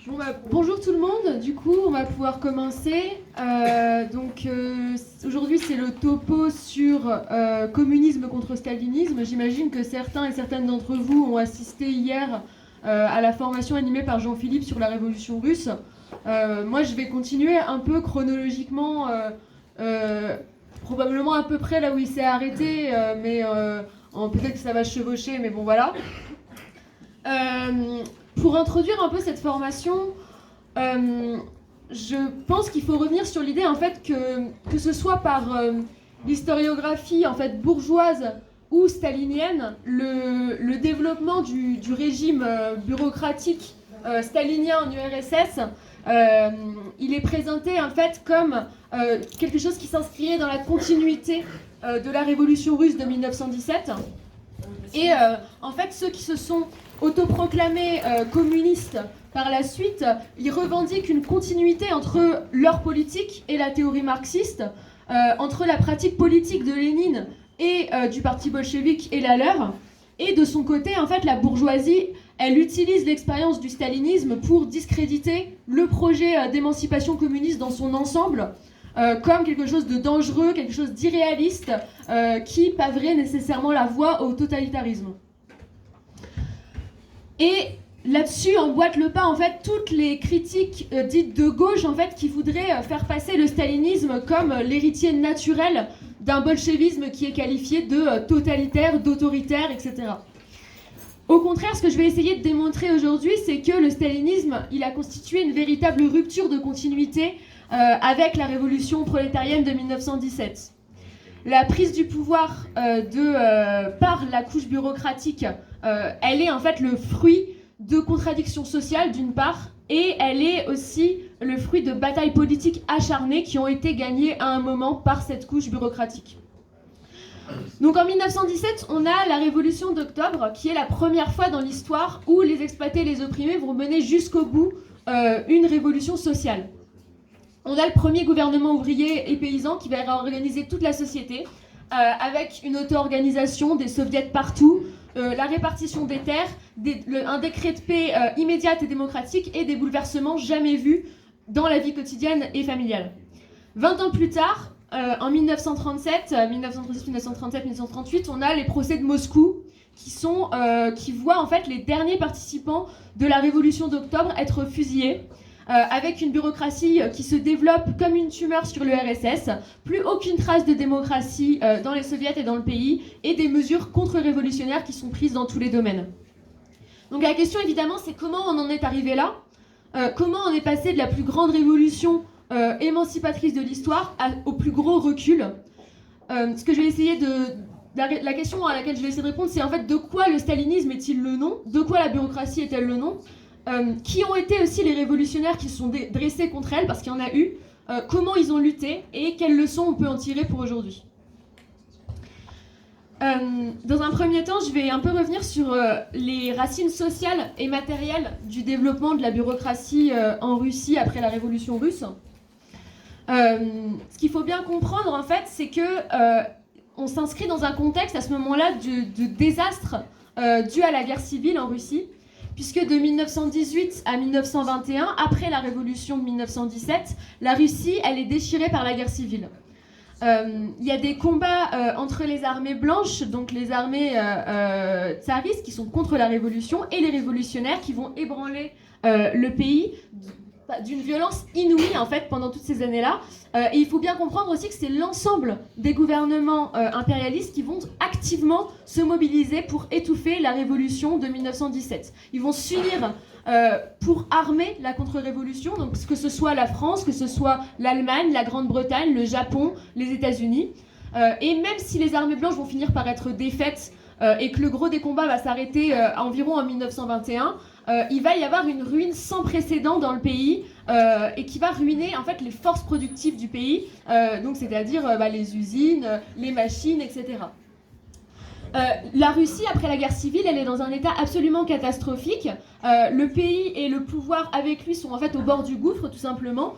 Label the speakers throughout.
Speaker 1: Bonjour tout le monde, du coup on va pouvoir commencer. Aujourd'hui c'est le topo sur communisme contre stalinisme. J'imagine que certains et certaines d'entre vous ont assisté hier à la formation animée par Jean-Philippe sur la révolution russe. Moi je vais continuer un peu chronologiquement, probablement à peu près là où il s'est arrêté, peut-être que ça va chevaucher, mais bon voilà. Pour introduire un peu cette formation, je pense qu'il faut revenir sur l'idée en fait que ce soit par l'historiographie en fait bourgeoise ou stalinienne, le développement du régime bureaucratique stalinien en URSS, il est présenté en fait comme quelque chose qui s'inscrivait dans la continuité de la révolution russe de 1917. Et en fait, ceux qui se sont autoproclamés communistes par la suite, ils revendiquent une continuité entre leur politique et la théorie marxiste, entre la pratique politique de Lénine et du parti bolchevique et la leur. Et de son côté, en fait, la bourgeoisie, elle utilise l'expérience du stalinisme pour discréditer le projet d'émancipation communiste dans son ensemble, comme quelque chose de dangereux, quelque chose d'irréaliste, qui paverait nécessairement la voie au totalitarisme. Et là-dessus emboîtent le pas en fait toutes les critiques dites de gauche en fait qui voudraient faire passer le stalinisme comme l'héritier naturel d'un bolchevisme qui est qualifié de totalitaire, d'autoritaire, etc. Au contraire, ce que je vais essayer de démontrer aujourd'hui, c'est que le stalinisme, il a constitué une véritable rupture de continuité avec la révolution prolétarienne de 1917. La prise du pouvoir par la couche bureaucratique, elle est en fait le fruit de contradictions sociales d'une part, et elle est aussi le fruit de batailles politiques acharnées qui ont été gagnées à un moment par cette couche bureaucratique. Donc en 1917, on a la révolution d'octobre, qui est la première fois dans l'histoire où les exploités et les opprimés vont mener jusqu'au bout une révolution sociale. On a le premier gouvernement ouvrier et paysan qui va réorganiser toute la société, avec une auto-organisation, des soviets partout, la répartition des terres, un décret de paix immédiate et démocratique et des bouleversements jamais vus dans la vie quotidienne et familiale. 20 ans plus tard, en 1937, 1936, 1937, 1938, on a les procès de Moscou qui voient en fait les derniers participants de la révolution d'octobre être fusillés. Avec une bureaucratie qui se développe comme une tumeur sur l'URSS, plus aucune trace de démocratie dans les soviets et dans le pays, et des mesures contre-révolutionnaires qui sont prises dans tous les domaines. Donc la question évidemment c'est comment on en est arrivé là, comment on est passé de la plus grande révolution émancipatrice de l'histoire au plus gros recul. Ce que je vais essayer la question à laquelle je vais essayer de répondre, c'est en fait de quoi le stalinisme est-il le nom, de quoi la bureaucratie est-elle le nom, qui ont été aussi les révolutionnaires qui se sont dressés contre elle, parce qu'il y en a eu, comment ils ont lutté et quelles leçons on peut en tirer pour aujourd'hui. Dans un premier temps, je vais un peu revenir sur les racines sociales et matérielles du développement de la bureaucratie en Russie après la révolution russe. Ce qu'il faut bien comprendre, en fait, c'est que on s'inscrit dans un contexte à ce moment-là de désastre dû à la guerre civile en Russie, puisque de 1918 à 1921, après la révolution de 1917, la Russie, elle est déchirée par la guerre civile. Il y a des combats entre les armées blanches, donc les armées tsaristes qui sont contre la révolution, et les révolutionnaires qui vont ébranler le pays d'une violence inouïe en fait pendant toutes ces années-là. Et il faut bien comprendre aussi que c'est l'ensemble des gouvernements impérialistes qui vont activement se mobiliser pour étouffer la révolution de 1917. Ils vont s'unir pour armer la contre-révolution, donc que ce soit la France, que ce soit l'Allemagne, la Grande-Bretagne, le Japon, les États-Unis. Et même si les armées blanches vont finir par être défaites et que le gros des combats va s'arrêter environ en 1921, il va y avoir une ruine sans précédent dans le pays et qui va ruiner en fait les forces productives du pays, donc c'est-à-dire les usines, les machines, etc. La Russie, après la guerre civile, elle est dans un état absolument catastrophique. Le pays et le pouvoir avec lui sont en fait au bord du gouffre, tout simplement.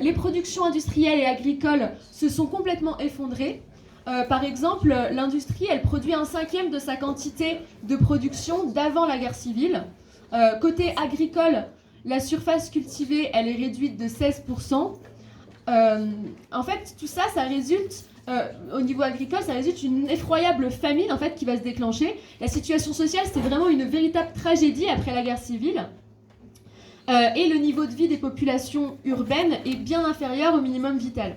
Speaker 1: Les productions industrielles et agricoles se sont complètement effondrées. Par exemple, l'industrie, elle produit 1/5 de sa quantité de production d'avant la guerre civile. Côté agricole, La surface cultivée, elle est réduite de 16%. En fait, tout ça, ça résulte, au niveau agricole, ça résulte d'une effroyable famine en fait, qui va se déclencher. La situation sociale, c'est vraiment une véritable tragédie après la guerre civile. Et le niveau de vie des populations urbaines est bien inférieur au minimum vital.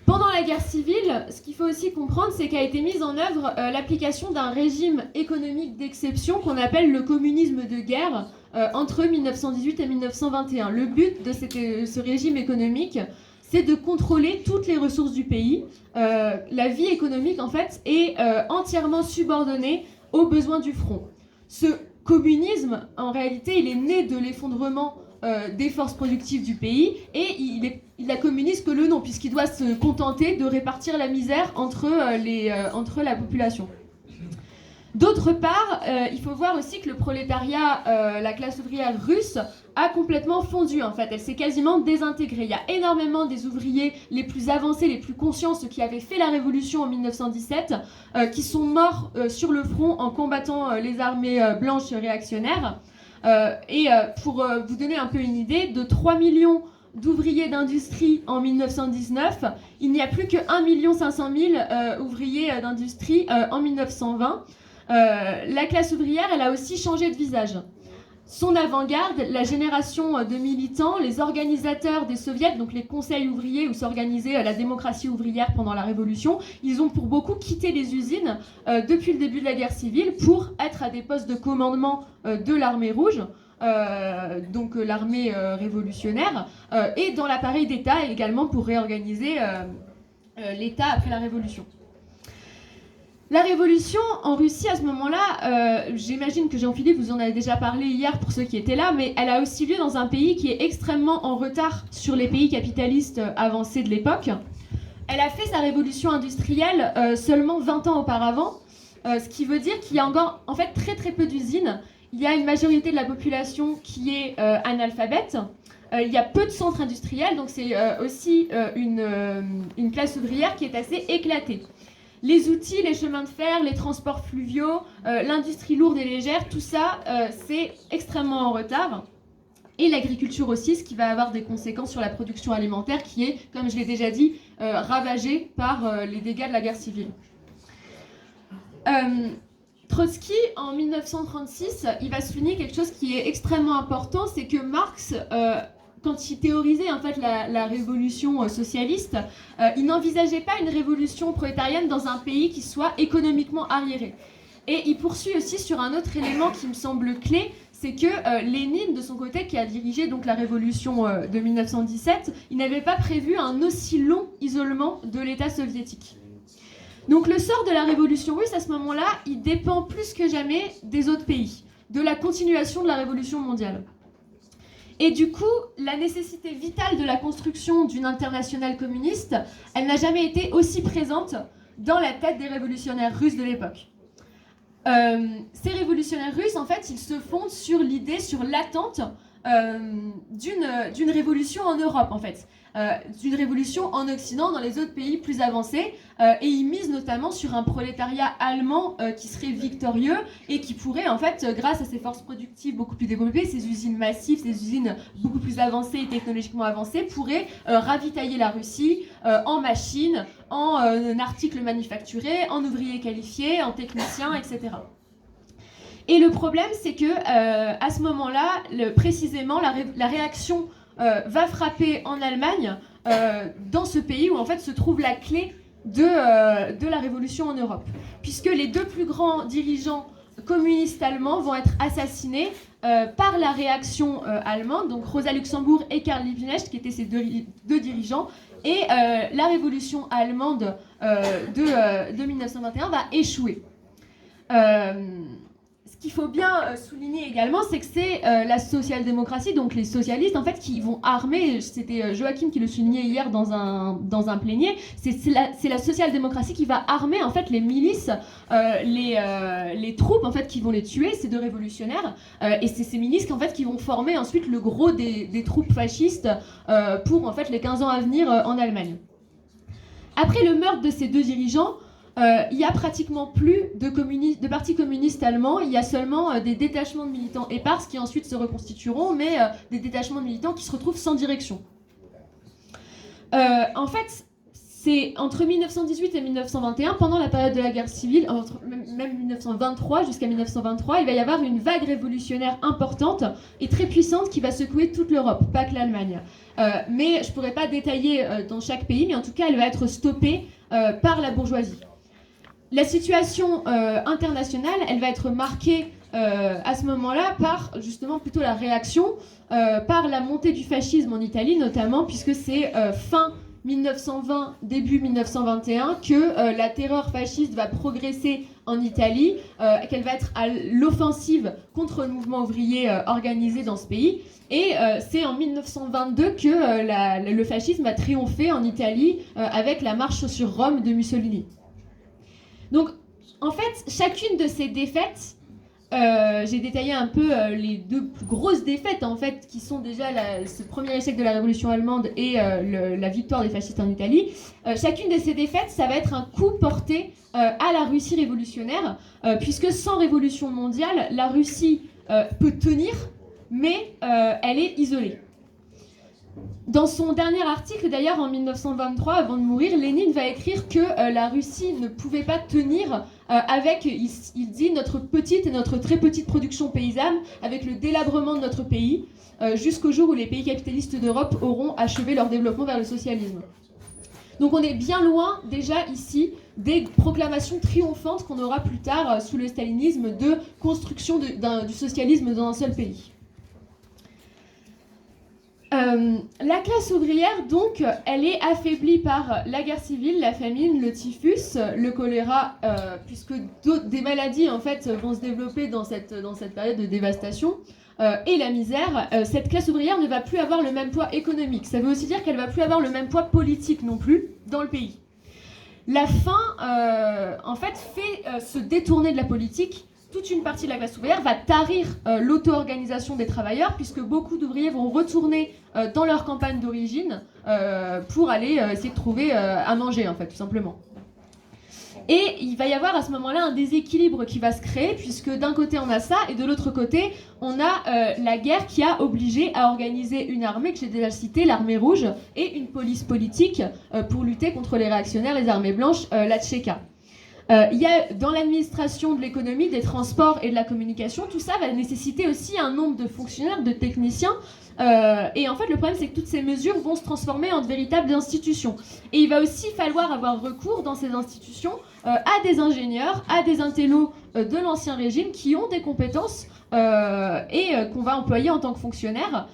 Speaker 1: Pendant la guerre civile, ce qu'il faut aussi comprendre, c'est qu'a été mise en œuvre l'application d'un régime économique d'exception qu'on appelle le communisme de guerre entre 1918 et 1921. Le but de ce régime économique, c'est de contrôler toutes les ressources du pays. La vie économique, en fait, est entièrement subordonnée aux besoins du front. Ce communisme, en réalité, il est né de l'effondrement des forces productives du pays et il n'a communiste que le nom, puisqu'il doit se contenter de répartir la misère entre la population. D'autre part, il faut voir aussi que le prolétariat, la classe ouvrière russe, a complètement fondu en fait. Elle s'est quasiment désintégrée. Il y a énormément des ouvriers les plus avancés, les plus conscients, ceux qui avaient fait la révolution en 1917, qui sont morts sur le front en combattant les armées blanches réactionnaires. Pour vous donner un peu une idée, de 3 millions d'ouvriers d'industrie en 1919, il n'y a plus que 1 500 000 ouvriers d'industrie en 1920. La classe ouvrière, elle a aussi changé de visage. Son avant-garde, la génération de militants, les organisateurs des soviets, donc les conseils ouvriers où s'organisait la démocratie ouvrière pendant la Révolution, ils ont pour beaucoup quitté les usines depuis le début de la guerre civile pour être à des postes de commandement de l'armée rouge, donc l'armée révolutionnaire, et dans l'appareil d'État également pour réorganiser l'État après la Révolution. La révolution en Russie à ce moment-là, j'imagine que Jean-Philippe vous en avez déjà parlé hier pour ceux qui étaient là, mais elle a aussi lieu dans un pays qui est extrêmement en retard sur les pays capitalistes avancés de l'époque. Elle a fait sa révolution industrielle seulement 20 ans auparavant, ce qui veut dire qu'il y a encore en fait très très peu d'usines. Il y a une majorité de la population qui est analphabète. Il y a peu de centres industriels, donc c'est aussi une classe ouvrière qui est assez éclatée. Les outils, les chemins de fer, les transports fluviaux, l'industrie lourde et légère, tout ça, c'est extrêmement en retard. Et l'agriculture aussi, ce qui va avoir des conséquences sur la production alimentaire qui est, comme je l'ai déjà dit, ravagée par les dégâts de la guerre civile. Trotsky, en 1936, il va souligner quelque chose qui est extrêmement important, c'est que Marx... quand il théorisait en fait la révolution socialiste, il n'envisageait pas une révolution prolétarienne dans un pays qui soit économiquement arriéré. Et il poursuit aussi sur un autre élément qui me semble clé, c'est que Lénine, de son côté, qui a dirigé donc la révolution de 1917, il n'avait pas prévu un aussi long isolement de l'État soviétique. Donc le sort de la révolution russe, à ce moment-là, il dépend plus que jamais des autres pays, de la continuation de la révolution mondiale. Et du coup, la nécessité vitale de la construction d'une internationale communiste, elle n'a jamais été aussi présente dans la tête des révolutionnaires russes de l'époque. Ces révolutionnaires russes, en fait, ils se fondent sur l'idée, sur l'attente d'une révolution en Europe, en fait. D'une révolution en Occident, dans les autres pays plus avancés, et ils misent notamment sur un prolétariat allemand qui serait victorieux et qui pourrait, en fait, grâce à ses forces productives beaucoup plus développées, ses usines massives, ses usines beaucoup plus avancées et technologiquement avancées, pourrait ravitailler la Russie en machines, en articles manufacturés, en ouvriers qualifiés, en techniciens, etc. Et le problème, c'est que à ce moment-là, précisément, la réaction va frapper en Allemagne, dans ce pays où en fait se trouve la clé de la révolution en Europe, puisque les deux plus grands dirigeants communistes allemands vont être assassinés par la réaction allemande, donc Rosa Luxembourg et Karl Liebknecht, qui étaient ces deux dirigeants, et la révolution allemande de 1921 va échouer. Ce qu'il faut bien souligner également, c'est que c'est la social-démocratie, donc les socialistes, en fait, qui vont armer, c'était Joachim qui le soulignait hier dans un plénier, c'est la social-démocratie qui va armer, en fait, les milices, les troupes, en fait, qui vont les tuer, ces deux révolutionnaires, et c'est ces milices, en fait, qui vont former ensuite le gros des troupes fascistes pour, en fait, les 15 ans à venir en Allemagne. Après le meurtre de ces deux dirigeants, il n'y a pratiquement plus de partis communistes allemands, il y a seulement des détachements de militants épars qui ensuite se reconstitueront, mais des détachements de militants qui se retrouvent sans direction. En fait, c'est entre 1918 et 1921, pendant la période de la guerre civile, même 1923 jusqu'à 1923, il va y avoir une vague révolutionnaire importante et très puissante qui va secouer toute l'Europe, pas que l'Allemagne. Mais je ne pourrais pas détailler dans chaque pays, mais en tout cas, elle va être stoppée par la bourgeoisie. La situation internationale, elle va être marquée à ce moment-là par justement plutôt la réaction, par la montée du fascisme en Italie notamment, puisque c'est fin 1920, début 1921 que la terreur fasciste va progresser en Italie, qu'elle va être à l'offensive contre le mouvement ouvrier organisé dans ce pays. Et c'est en 1922 que le fascisme a triomphé en Italie avec la marche sur Rome de Mussolini. Donc, en fait, chacune de ces défaites, j'ai détaillé un peu les deux plus grosses défaites, en fait, qui sont déjà ce premier échec de la Révolution allemande et la victoire des fascistes en Italie. Chacune de ces défaites, ça va être un coup porté à la Russie révolutionnaire, puisque sans révolution mondiale, la Russie peut tenir, mais elle est isolée. Dans son dernier article, d'ailleurs, en 1923, avant de mourir, Lénine va écrire que la Russie ne pouvait pas tenir avec, il dit, notre petite et notre très petite production paysanne, avec le délabrement de notre pays, jusqu'au jour où les pays capitalistes d'Europe auront achevé leur développement vers le socialisme. Donc on est bien loin, déjà, ici, des proclamations triomphantes qu'on aura plus tard sous le stalinisme de construction du socialisme dans un seul pays. La classe ouvrière, donc, elle est affaiblie par la guerre civile, la famine, le typhus, le choléra, puisque des maladies, en fait, vont se développer dans cette période de dévastation, et la misère. Cette classe ouvrière ne va plus avoir le même poids économique. Ça veut aussi dire qu'elle ne va plus avoir le même poids politique non plus dans le pays. La faim, en fait, fait se détourner de la politique. Toute une partie de la classe ouvrière va tarir l'auto-organisation des travailleurs, puisque beaucoup d'ouvriers vont retourner dans leur campagne d'origine pour aller essayer de trouver à manger, en fait, tout simplement. Et il va y avoir à ce moment-là un déséquilibre qui va se créer, puisque d'un côté on a ça, et de l'autre côté on a la guerre qui a obligé à organiser une armée que j'ai déjà citée, l'armée rouge, et une police politique pour lutter contre les réactionnaires, les armées blanches, la Tchéka. Il y a dans l'administration de l'économie, des transports et de la communication, tout ça va nécessiter aussi un nombre de fonctionnaires, de techniciens. Et en fait, le problème, c'est que toutes ces mesures vont se transformer en de véritables institutions. Et il va aussi falloir avoir recours dans ces institutions à des ingénieurs, à des intellos de l'ancien régime qui ont des compétences et qu'on va employer en tant que fonctionnaires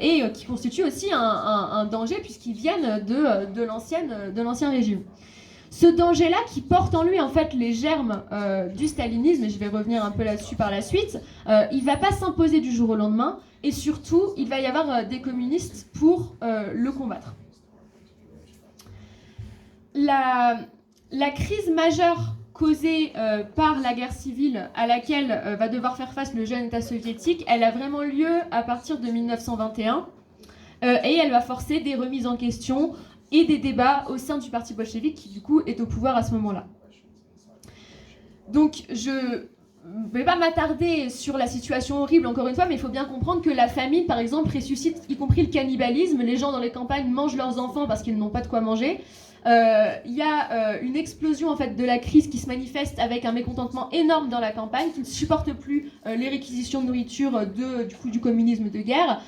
Speaker 1: et qui constituent aussi un danger puisqu'ils viennent de l'ancien régime. Ce danger-là, qui porte en lui en fait les germes du stalinisme, et je vais revenir un peu là-dessus par la suite, il ne va pas s'imposer du jour au lendemain, et surtout, il va y avoir des communistes pour le combattre. La crise majeure causée par la guerre civile à laquelle va devoir faire face le jeune État soviétique, elle a vraiment lieu à partir de 1921, et elle va forcer des remises en question et des débats au sein du parti bolchevique qui du coup est au pouvoir à ce moment-là. Donc je ne vais pas m'attarder sur la situation horrible encore une fois, mais il faut bien comprendre que la famine par exemple ressuscite y compris le cannibalisme, les gens dans les campagnes mangent leurs enfants parce qu'ils n'ont pas de quoi manger. Il y a une explosion en fait de la crise qui se manifeste avec un mécontentement énorme dans la campagne qui ne supporte plus les réquisitions de nourriture du communisme de guerre.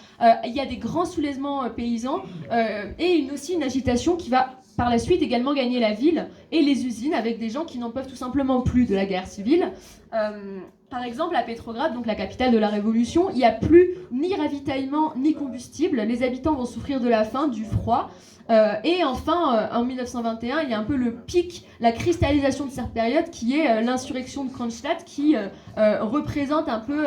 Speaker 1: Il y a des grands soulèvements paysans et aussi une agitation qui va par la suite également gagner la ville et les usines avec des gens qui n'en peuvent tout simplement plus de la guerre civile. Par exemple, à Petrograd, donc la capitale de la Révolution, il n'y a plus ni ravitaillement ni combustible. Les habitants vont souffrir de la faim, du froid. Et enfin, en 1921, il y a un peu le pic, la cristallisation de cette période qui est l'insurrection de Kronstadt qui représente un peu,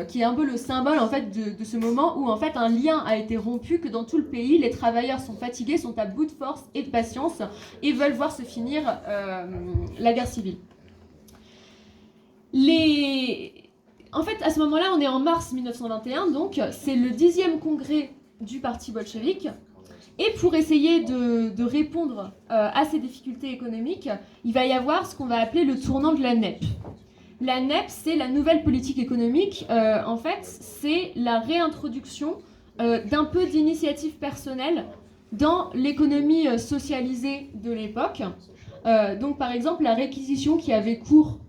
Speaker 1: qui est un peu le symbole en fait de ce moment où en fait un lien a été rompu, que dans tout le pays, les travailleurs sont fatigués, sont à bout de force et de patience et veulent voir se finir la guerre civile. En fait, à ce moment-là, on est en mars 1921, donc c'est le 10e congrès du parti bolchevique Et pour essayer de répondre à ces difficultés économiques, il va y avoir ce qu'on va appeler le tournant de la NEP. La NEP, c'est la nouvelle politique économique. En fait, c'est la réintroduction d'un peu d'initiative personnelle dans l'économie socialisée de l'époque. Donc, par exemple, la réquisition qui avait cours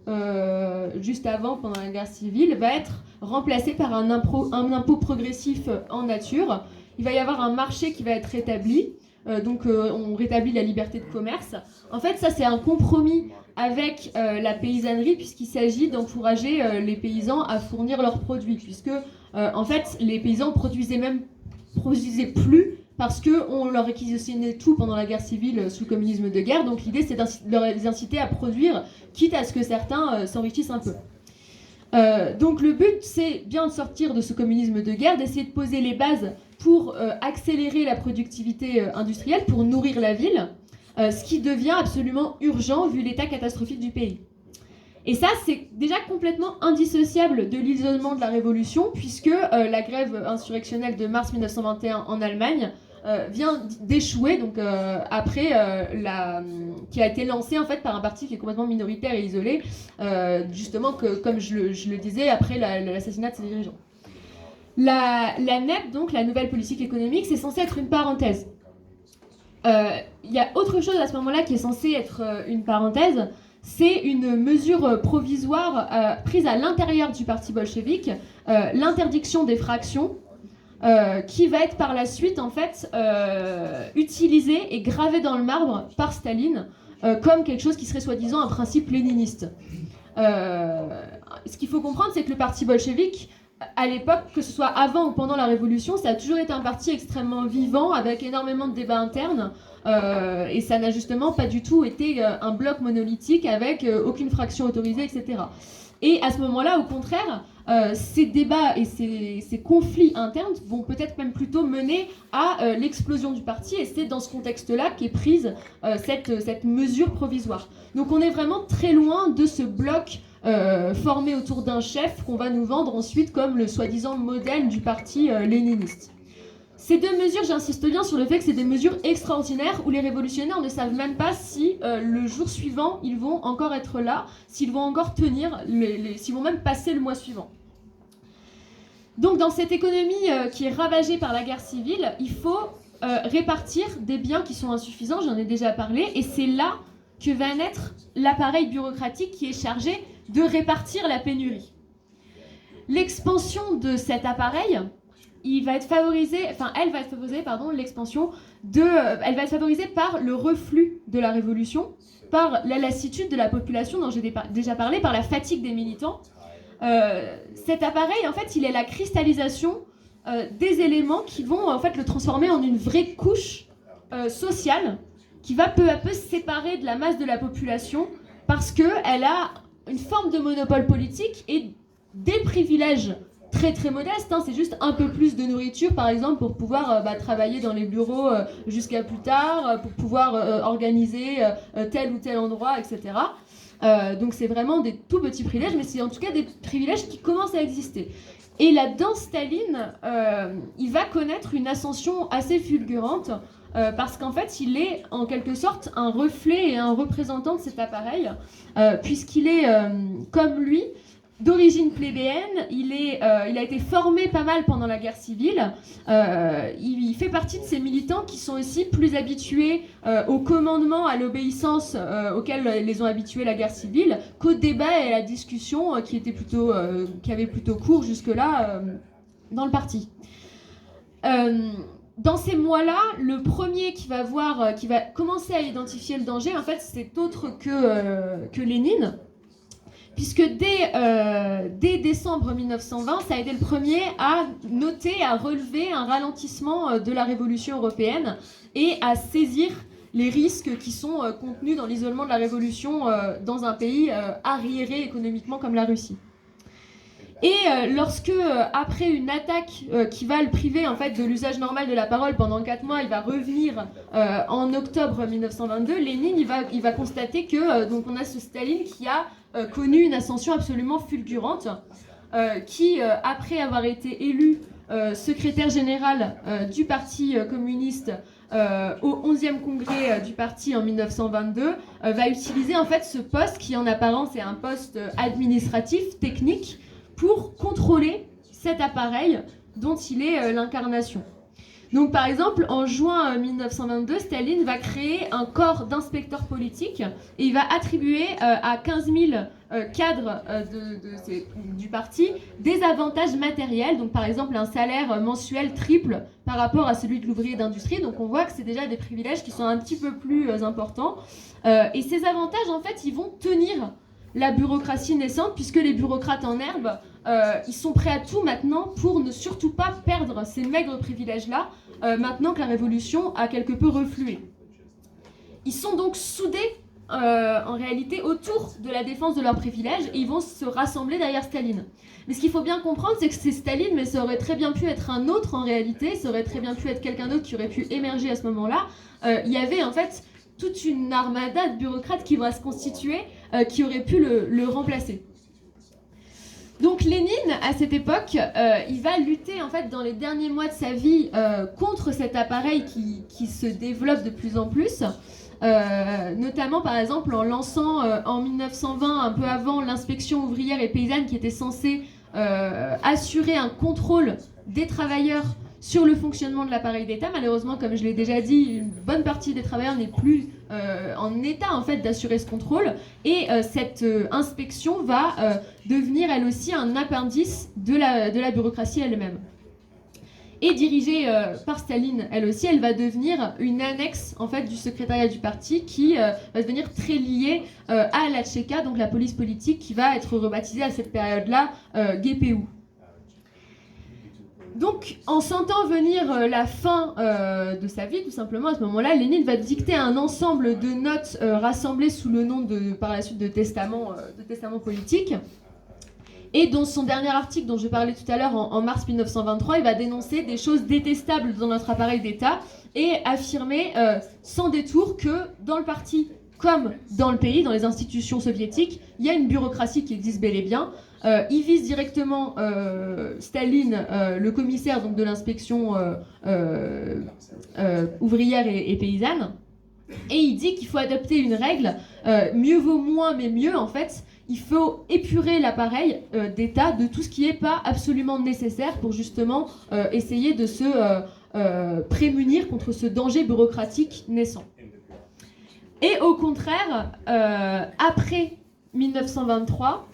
Speaker 1: juste avant, pendant la guerre civile, va être remplacée par un impôt progressif en nature. Il va y avoir un marché qui va être rétabli. On rétablit la liberté de commerce. En fait, ça, c'est un compromis avec la paysannerie, puisqu'il s'agit d'encourager les paysans à fournir leurs produits, puisque, en fait, les paysans produisaient plus parce qu'on leur réquisitionnait tout pendant la guerre civile sous le communisme de guerre. Donc l'idée, c'est de les inciter à produire, quitte à ce que certains s'enrichissent un peu. Donc le but, c'est bien de sortir de ce communisme de guerre, d'essayer de poser les bases pour accélérer la productivité industrielle, pour nourrir la ville, ce qui devient absolument urgent vu l'état catastrophique du pays. Et ça, c'est déjà complètement indissociable de l'isolement de la Révolution, puisque la grève insurrectionnelle de mars 1921 en Allemagne vient d'échouer, donc qui a été lancée en fait par un parti qui est complètement minoritaire et isolé, justement comme je le disais, après l'assassinat de ses dirigeants. La NEP, donc la nouvelle politique économique, c'est censé être une parenthèse. Il y a autre chose à ce moment-là qui est censé être une parenthèse. C'est une mesure provisoire prise à l'intérieur du parti bolchevique, l'interdiction des fractions, qui va être par la suite en fait utilisée et gravée dans le marbre par Staline comme quelque chose qui serait soi-disant un principe léniniste. Ce qu'il faut comprendre, c'est que le parti bolchevique, à l'époque, que ce soit avant ou pendant la Révolution, ça a toujours été un parti extrêmement vivant, avec énormément de débats internes, et ça n'a justement pas du tout été un bloc monolithique avec aucune fraction autorisée, etc. Et à ce moment-là, au contraire, ces débats et ces conflits internes vont peut-être même plutôt mener à l'explosion du parti, et c'est dans ce contexte-là qu'est prise cette mesure provisoire. Donc on est vraiment très loin de ce bloc formé autour d'un chef qu'on va nous vendre ensuite comme le soi-disant modèle du parti léniniste. Ces deux mesures, j'insiste bien sur le fait que c'est des mesures extraordinaires où les révolutionnaires ne savent même pas si le jour suivant ils vont encore être là, s'ils vont encore tenir, s'ils vont même passer le mois suivant. Donc dans cette économie qui est ravagée par la guerre civile, il faut répartir des biens qui sont insuffisants, j'en ai déjà parlé, et c'est là que va naître l'appareil bureaucratique qui est chargé de répartir la pénurie. L'expansion de cet appareil, elle va être favorisée, l'expansion elle va être favorisée par le reflux de la révolution, par la lassitude de la population dont j'ai déjà parlé, par la fatigue des militants. Cet appareil, en fait, il est la cristallisation des éléments qui vont en fait le transformer en une vraie couche sociale qui va peu à peu se séparer de la masse de la population parce qu'elle a une forme de monopole politique et des privilèges très très modestes. C'est juste un peu plus de nourriture, par exemple, pour pouvoir travailler dans les bureaux jusqu'à plus tard, pour pouvoir organiser tel ou tel endroit, etc. Donc c'est vraiment des tout petits privilèges, mais c'est en tout cas des privilèges qui commencent à exister. Et là-dedans, Staline, il va connaître une ascension assez fulgurante, parce qu'en fait, il est en quelque sorte un reflet et un représentant de cet appareil, puisqu'il est, comme lui, d'origine plébéienne. Il a été formé pas mal pendant la guerre civile. Il fait partie de ces militants qui sont aussi plus habitués au commandement, à l'obéissance auquel les ont habitués la guerre civile, qu'au débat et à la discussion qui avait plutôt cours jusque-là dans le parti. Dans ces mois-là, le premier qui va commencer à identifier le danger, en fait, c'est autre que Lénine, puisque dès décembre 1920, ça a été le premier à noter, à relever un ralentissement de la révolution européenne et à saisir les risques qui sont contenus dans l'isolement de la révolution dans un pays arriéré économiquement comme la Russie. Et lorsque, après une attaque qui va le priver en fait, de l'usage normal de la parole pendant 4 mois, il va revenir en octobre 1922, Lénine il va constater que donc on a ce Staline qui a connu une ascension absolument fulgurante, qui, après avoir été élu secrétaire général du Parti communiste au 11e congrès du parti en 1922, va utiliser en fait ce poste qui en apparence est un poste administratif, technique, pour contrôler cet appareil dont il est l'incarnation. Donc par exemple, en juin 1922, Staline va créer un corps d'inspecteurs politiques et il va attribuer à 15 000 cadres du parti des avantages matériels, donc par exemple un salaire mensuel triple par rapport à celui de l'ouvrier d'industrie. Donc on voit que c'est déjà des privilèges qui sont un petit peu plus importants. Et ces avantages, en fait, ils vont tenir la bureaucratie naissante, puisque les bureaucrates en herbe, ils sont prêts à tout maintenant pour ne surtout pas perdre ces maigres privilèges-là, maintenant que la révolution a quelque peu reflué. Ils sont donc soudés, en réalité, autour de la défense de leurs privilèges, et ils vont se rassembler derrière Staline. Mais ce qu'il faut bien comprendre, c'est que c'est Staline, mais ça aurait très bien pu être un autre en réalité, ça aurait très bien pu être quelqu'un d'autre qui aurait pu émerger à ce moment-là. Il y avait en fait toute une armada de bureaucrates qui va se constituer, qui aurait pu le remplacer. Donc Lénine, à cette époque, il va lutter en fait dans les derniers mois de sa vie contre cet appareil qui se développe de plus en plus, notamment par exemple en lançant en 1920, un peu avant, l'inspection ouvrière et paysanne qui était censée assurer un contrôle des travailleurs sur le fonctionnement de l'appareil d'État. Malheureusement, comme je l'ai déjà dit, une bonne partie des travailleurs n'est plus en état en fait d'assurer ce contrôle, et cette inspection va devenir elle aussi un appendice de la bureaucratie elle-même. Et dirigée par Staline, elle aussi, elle va devenir une annexe en fait du secrétariat du parti qui va devenir très liée à la Tchéka, donc la police politique, qui va être rebaptisée à cette période-là GPU. Donc, en sentant venir la fin de sa vie, tout simplement, à ce moment-là, Lénine va dicter un ensemble de notes rassemblées sous le nom par la suite de testament politique. Et dans son dernier article dont je parlais tout à l'heure, en mars 1923, il va dénoncer des choses détestables dans notre appareil d'État et affirmer sans détour que dans le parti, comme dans le pays, dans les institutions soviétiques, il y a une bureaucratie qui existe bel et bien. Il vise directement Staline, le commissaire donc, de l'inspection ouvrière et paysanne, et il dit qu'il faut adopter une règle, mieux vaut moins mais mieux en fait. Il faut épurer l'appareil d'État de tout ce qui n'est pas absolument nécessaire pour justement essayer de se prémunir contre ce danger bureaucratique naissant. Et au contraire, après 1923,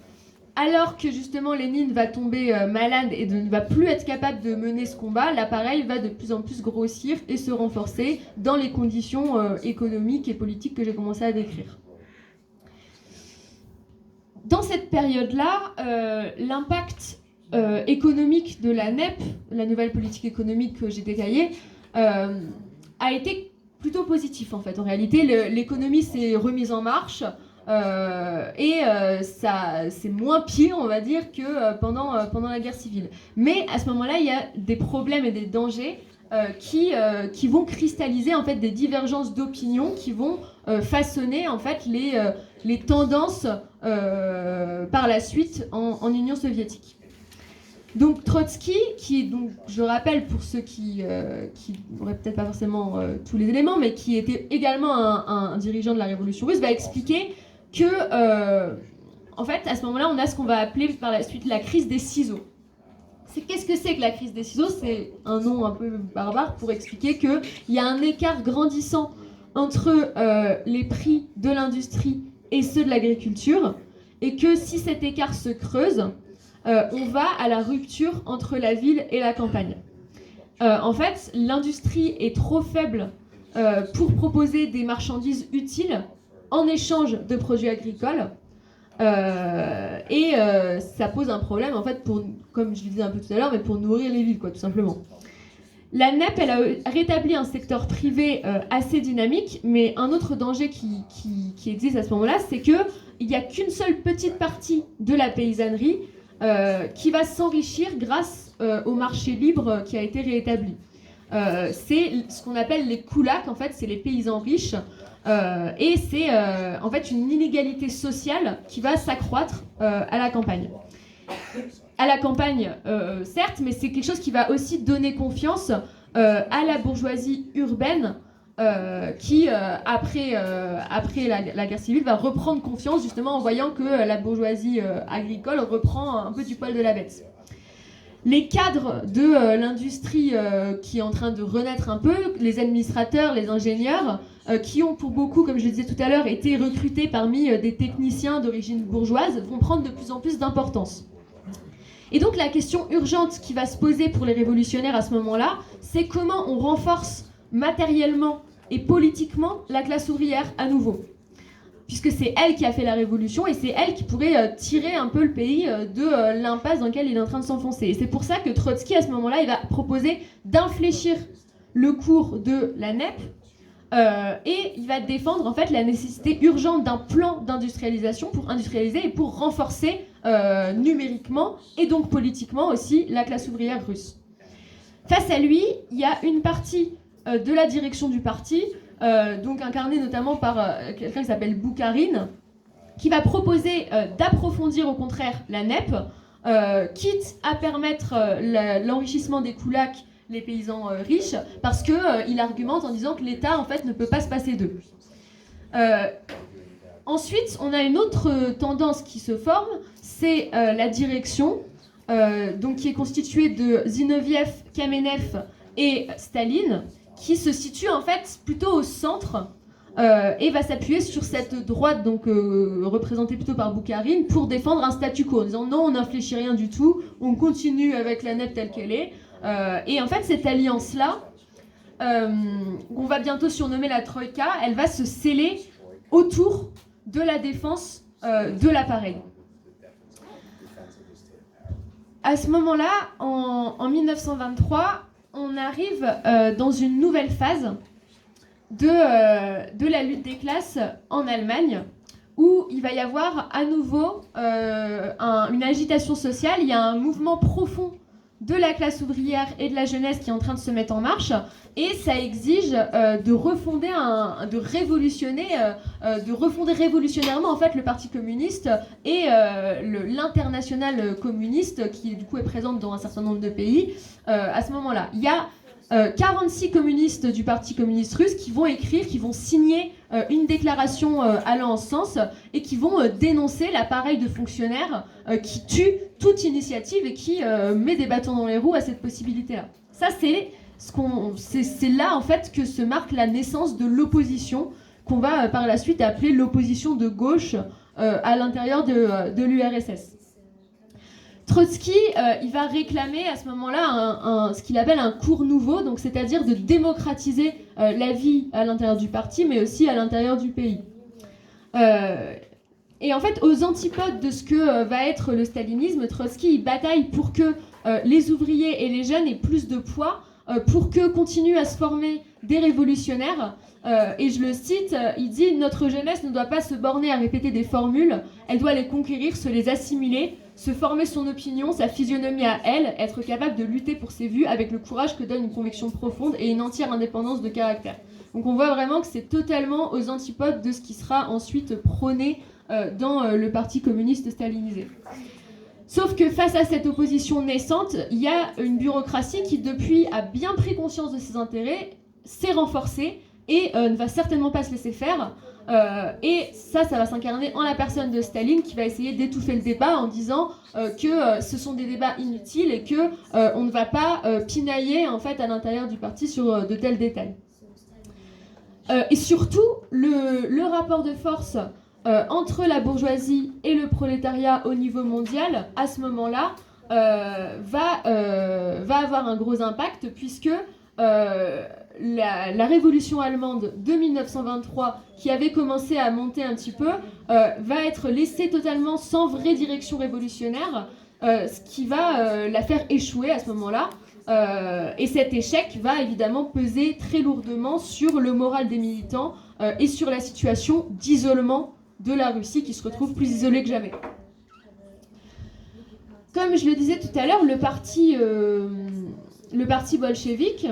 Speaker 1: alors que justement Lénine va tomber malade et ne va plus être capable de mener ce combat, l'appareil va de plus en plus grossir et se renforcer dans les conditions économiques et politiques que j'ai commencé à décrire. Dans cette période-là, l'impact économique de la NEP, la nouvelle politique économique que j'ai détaillée, a été plutôt positif en fait. En réalité, l'économie s'est remise en marche. Ça, c'est moins pire, on va dire, que pendant la guerre civile. Mais à ce moment-là, il y a des problèmes et des dangers qui vont cristalliser en fait des divergences d'opinion qui vont façonner en fait les tendances par la suite en Union soviétique. Donc Trotsky, qui est donc, je rappelle pour ceux qui n'auraient peut-être pas forcément tous les éléments, mais qui était également un dirigeant de la révolution russe, va expliquer que, en fait, à ce moment-là, on a ce qu'on va appeler par la suite la crise des ciseaux. Qu'est-ce que c'est que la crise des ciseaux? C'est un nom un peu barbare pour expliquer qu'il y a un écart grandissant entre les prix de l'industrie et ceux de l'agriculture, et que si cet écart se creuse, on va à la rupture entre la ville et la campagne. En fait, l'industrie est trop faible pour proposer des marchandises utiles en échange de produits agricoles, et ça pose un problème en fait comme je le disais un peu tout à l'heure, mais pour nourrir les villes quoi, tout simplement. La NEP, elle a rétabli un secteur privé assez dynamique, mais un autre danger qui existe à ce moment-là, c'est qu'il n'y a qu'une seule petite partie de la paysannerie qui va s'enrichir grâce au marché libre qui a été réétabli. C'est ce qu'on appelle les koulaks, en fait, c'est les paysans riches, et c'est en fait une inégalité sociale qui va s'accroître à la campagne. à la campagne, certes, mais c'est quelque chose qui va aussi donner confiance à la bourgeoisie urbaine qui, après la guerre civile, va reprendre confiance justement en voyant que la bourgeoisie agricole reprend un peu du poil de la bête. Les cadres de l'industrie qui est en train de renaître un peu, les administrateurs, les ingénieurs, qui ont pour beaucoup, comme je le disais tout à l'heure, été recrutés parmi des techniciens d'origine bourgeoise, vont prendre de plus en plus d'importance. Et donc la question urgente qui va se poser pour les révolutionnaires à ce moment-là, c'est comment on renforce matériellement et politiquement la classe ouvrière à nouveau. Puisque c'est elle qui a fait la révolution et c'est elle qui pourrait tirer un peu le pays de l'impasse dans laquelle il est en train de s'enfoncer. Et c'est pour ça que Trotsky, à ce moment-là, il va proposer d'infléchir le cours de la NEP et il va défendre en fait la nécessité urgente d'un plan d'industrialisation pour industrialiser et pour renforcer numériquement et donc politiquement aussi la classe ouvrière russe. Face à lui, il y a une partie de la direction du parti, donc incarnée notamment par quelqu'un qui s'appelle Boukharine, qui va proposer d'approfondir au contraire la NEP, quitte à permettre l'enrichissement des koulaks, les paysans riches, parce qu'il argumente en disant que l'État en fait ne peut pas se passer d'eux. Ensuite, on a une autre tendance qui se forme, c'est la direction, donc qui est constituée de Zinoviev, Kamenev et Staline, qui se situe en fait plutôt au centre et va s'appuyer sur cette droite donc représentée plutôt par Boukharine pour défendre un statu quo en disant non, on n'infléchit rien du tout, on continue avec la NEP telle qu'elle est. Et en fait cette alliance-là, qu'on va bientôt surnommer la Troïka, elle va se sceller autour de la défense de l'appareil. À ce moment-là, en 1923, on arrive dans une nouvelle phase de la lutte des classes en Allemagne, où il va y avoir à nouveau une agitation sociale, il y a un mouvement profond de la classe ouvrière et de la jeunesse qui est en train de se mettre en marche, et ça exige de refonder, de refonder révolutionnairement en fait le Parti communiste et l'internationale communiste qui du coup est présente dans un certain nombre de pays à ce moment-là. Il y a 46 communistes du Parti communiste russe qui vont écrire, qui vont signer une déclaration allant en ce sens et qui vont dénoncer l'appareil de fonctionnaires qui tue toute initiative et qui met des bâtons dans les roues à cette possibilité-là. Ça, c'est là en fait que se marque la naissance de l'opposition qu'on va par la suite appeler l'opposition de gauche à l'intérieur de l'URSS. Trotsky, il va réclamer à ce moment-là ce qu'il appelle un cours nouveau, donc c'est-à-dire de démocratiser la vie à l'intérieur du parti, mais aussi à l'intérieur du pays. Et en fait, aux antipodes de ce que va être le stalinisme, Trotsky il bataille pour que les ouvriers et les jeunes aient plus de poids, pour que continuent à se former des révolutionnaires. Et je le cite, il dit « Notre jeunesse ne doit pas se borner à répéter des formules, elle doit les conquérir, se les assimiler, se former son opinion, sa physionomie à elle, être capable de lutter pour ses vues avec le courage que donne une conviction profonde et une entière indépendance de caractère. » Donc on voit vraiment que c'est totalement aux antipodes de ce qui sera ensuite prôné dans le parti communiste stalinisé. Sauf que face à cette opposition naissante, il y a une bureaucratie qui depuis a bien pris conscience de ses intérêts, s'est renforcée et ne va certainement pas se laisser faire. Et ça va s'incarner en la personne de Staline qui va essayer d'étouffer le débat en disant que ce sont des débats inutiles et que on ne va pas pinailler en fait à l'intérieur du parti sur de tels détails. Et surtout, le rapport de force entre la bourgeoisie et le prolétariat au niveau mondial, à ce moment-là, va avoir un gros impact puisque la révolution allemande de 1923, qui avait commencé à monter un petit peu, va être laissée totalement sans vraie direction révolutionnaire, ce qui va la faire échouer à ce moment-là. Et cet échec va évidemment peser très lourdement sur le moral des militants et sur la situation d'isolement de la Russie qui se retrouve plus isolée que jamais. Comme je le disais tout à l'heure, le parti bolchevique,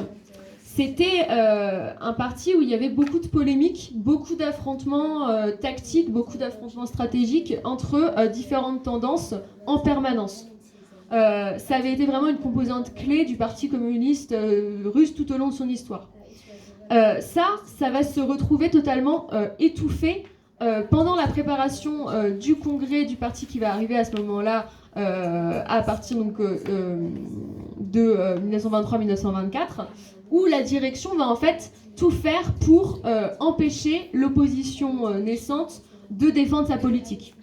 Speaker 1: c'était un parti où il y avait beaucoup de polémiques, beaucoup d'affrontements tactiques, beaucoup d'affrontements stratégiques entre différentes tendances en permanence. ça avait été vraiment une composante clé du Parti communiste russe tout au long de son histoire. Ça va se retrouver totalement étouffé pendant la préparation du congrès du parti qui va arriver à ce moment-là, à partir donc, de 1923-1924, où la direction va en fait tout faire pour empêcher l'opposition naissante de défendre sa politique.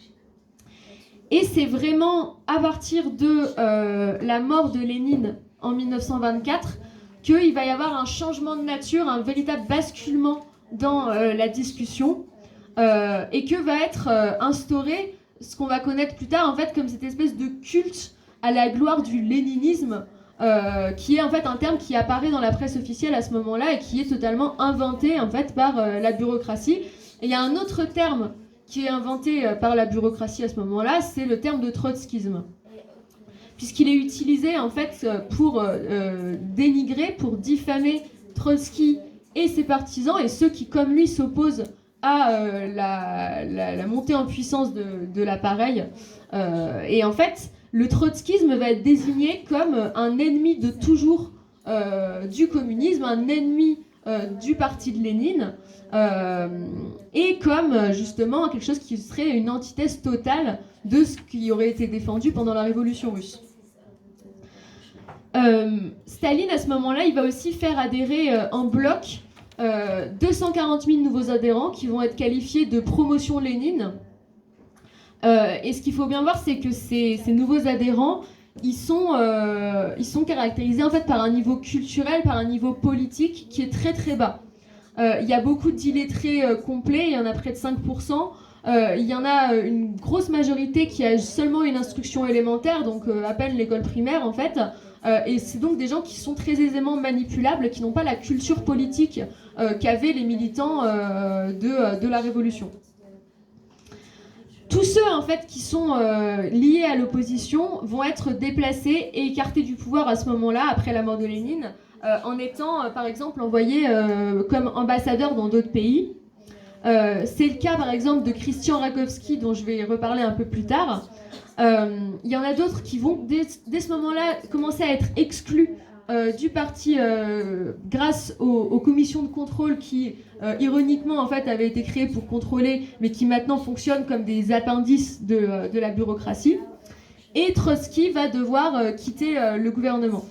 Speaker 1: Et c'est vraiment à partir de la mort de Lénine en 1924 qu'il va y avoir un changement de nature, un véritable basculement dans la discussion, et que va être instauré ce qu'on va connaître plus tard en fait comme cette espèce de culte à la gloire du léninisme, qui est en fait un terme qui apparaît dans la presse officielle à ce moment-là et qui est totalement inventé en fait par la bureaucratie. Et il y a un autre terme qui est inventé par la bureaucratie à ce moment-là, c'est le terme de trotskisme, puisqu'il est utilisé en fait pour dénigrer, pour diffamer Trotsky et ses partisans et ceux qui, comme lui, s'opposent à la montée en puissance de l'appareil. Et en fait, le trotskisme va être désigné comme un ennemi de toujours du communisme, un ennemi du parti de Lénine, et comme justement quelque chose qui serait une antithèse totale de ce qui aurait été défendu pendant la Révolution russe. Staline, à ce moment-là, il va aussi faire adhérer en bloc 240 000 nouveaux adhérents qui vont être qualifiés de promotion Lénine. Et ce qu'il faut bien voir, c'est que ces nouveaux adhérents, ils sont caractérisés en fait par un niveau culturel, par un niveau politique qui est très très bas. Il y a beaucoup d'illettrés complets, il y en a près de 5%. Il y en a une grosse majorité qui a seulement une instruction élémentaire, donc à peine l'école primaire en fait. Et c'est donc des gens qui sont très aisément manipulables, qui n'ont pas la culture politique qu'avaient les militants de la Révolution. Tous ceux en fait qui sont liés à l'opposition vont être déplacés et écartés du pouvoir à ce moment-là, après la mort de Lénine, en étant par exemple envoyés comme ambassadeurs dans d'autres pays. C'est le cas par exemple de Christian Rakowski, dont je vais reparler un peu plus tard. Il y en a d'autres qui vont dès ce moment-là commencer à être exclus du parti grâce aux commissions de contrôle qui, ironiquement, en fait, avaient été créées pour contrôler, mais qui maintenant fonctionnent comme des appendices de la bureaucratie. Et Trotsky va devoir quitter le gouvernement.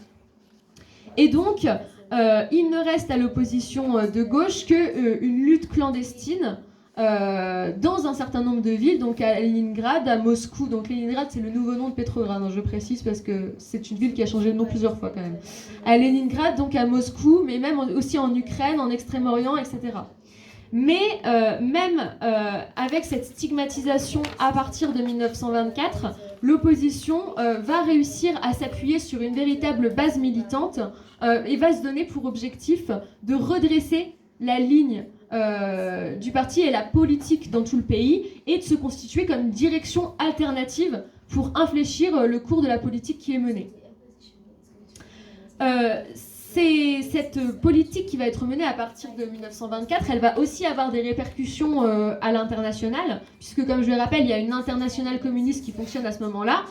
Speaker 1: Et donc, il ne reste à l'opposition de gauche qu'une lutte clandestine dans un certain nombre de villes, donc à Leningrad, à Moscou. Donc Leningrad, c'est le nouveau nom de Petrograd, hein, je précise, parce que c'est une ville qui a changé de nom plusieurs fois quand même. À Leningrad, donc à Moscou, mais même aussi en Ukraine, en Extrême-Orient, etc. Mais même avec cette stigmatisation à partir de 1924, l'opposition va réussir à s'appuyer sur une véritable base militante et va se donner pour objectif de redresser la ligne du parti et la politique dans tout le pays et de se constituer comme direction alternative pour infléchir le cours de la politique qui est menée. C'est cette politique qui va être menée à partir de 1924, elle va aussi avoir des répercussions à l'international, puisque comme je le rappelle, il y a une internationale communiste qui fonctionne à ce moment-là,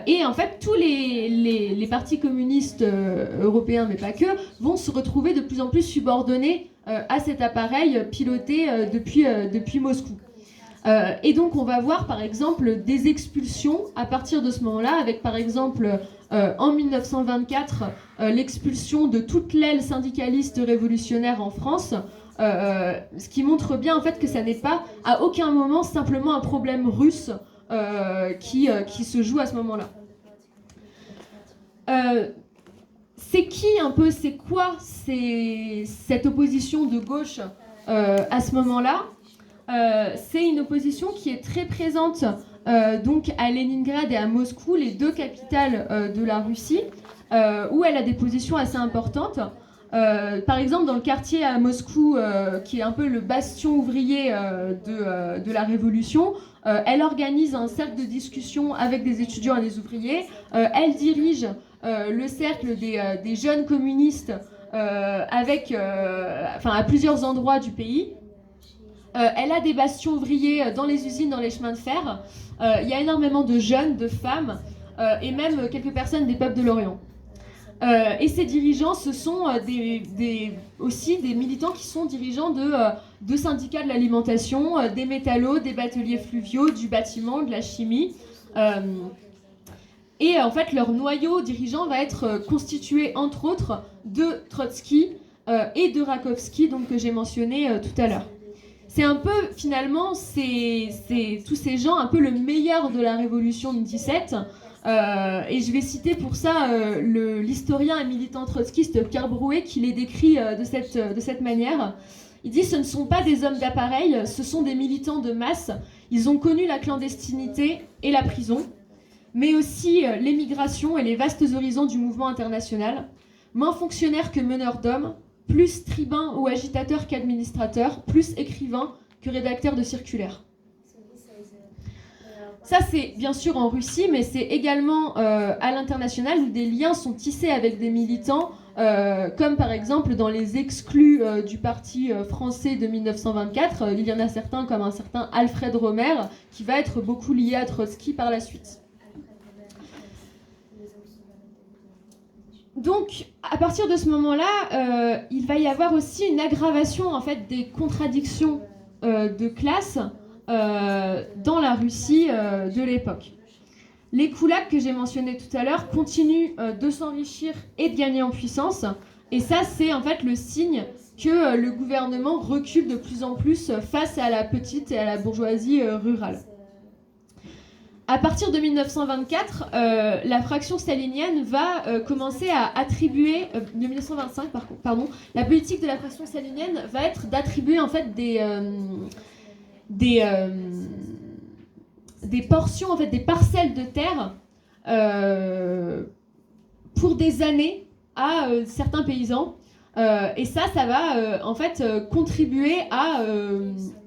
Speaker 1: et en fait tous les partis communistes européens, mais pas que, vont se retrouver de plus en plus subordonnés à cet appareil piloté depuis Moscou. Et donc on va voir par exemple des expulsions à partir de ce moment-là, avec par exemple en 1924 l'expulsion de toute l'aile syndicaliste révolutionnaire en France, ce qui montre bien en fait que ça n'est pas à aucun moment simplement un problème russe qui se joue à ce moment-là. C'est qui un peu, c'est quoi cette opposition de gauche à ce moment-là? C'est une opposition qui est très présente donc à Leningrad et à Moscou, les deux capitales de la Russie, où elle a des positions assez importantes. Par exemple, dans le quartier à Moscou, qui est un peu le bastion ouvrier de la Révolution, elle organise un cercle de discussion avec des étudiants et des ouvriers. Elle dirige le cercle des jeunes communistes à plusieurs endroits du pays. Elle a des bastions ouvriers dans les usines, dans les chemins de fer. Il y a énormément de jeunes, de femmes. et même quelques personnes des peuples de l'Orient. Et ces dirigeants, ce sont aussi des militants qui sont dirigeants de syndicats de l'alimentation, des métallos, des bateliers fluviaux, du bâtiment, de la chimie. Et en fait, leur noyau dirigeant va être constitué, entre autres, de Trotsky et de Rakovsky, donc, que j'ai mentionné tout à l'heure. C'est un peu, finalement, tous ces gens, un peu le meilleur de la révolution de 17. Et je vais citer pour ça l'historien et militant trotskiste Pierre Brouet, qui les décrit de cette manière. Il dit « Ce ne sont pas des hommes d'appareil, ce sont des militants de masse. Ils ont connu la clandestinité et la prison, mais aussi l'émigration et les vastes horizons du mouvement international. Moins fonctionnaires que meneurs d'hommes, plus tribuns ou agitateurs qu'administrateurs, plus écrivains que rédacteurs de circulaires. » Ça, c'est bien sûr en Russie, mais c'est également à l'international où des liens sont tissés avec des militants, comme par exemple dans les exclus du parti français de 1924. Il y en a certains, comme un certain Alfred Romer, qui va être beaucoup lié à Trotsky par la suite. Donc, à partir de ce moment-là, il va y avoir aussi une aggravation en fait, des contradictions de classe dans la Russie de l'époque. Les koulaks que j'ai mentionnés tout à l'heure continuent de s'enrichir et de gagner en puissance, et ça c'est en fait le signe que le gouvernement recule de plus en plus face à la petite et à la bourgeoisie rurale. À partir de 1924, la fraction stalinienne va commencer à attribuer, de 1925 pardon, la politique de la fraction stalinienne va être d'attribuer en fait des portions, en fait, des parcelles de terre pour des années à certains paysans. Et ça va en fait contribuer à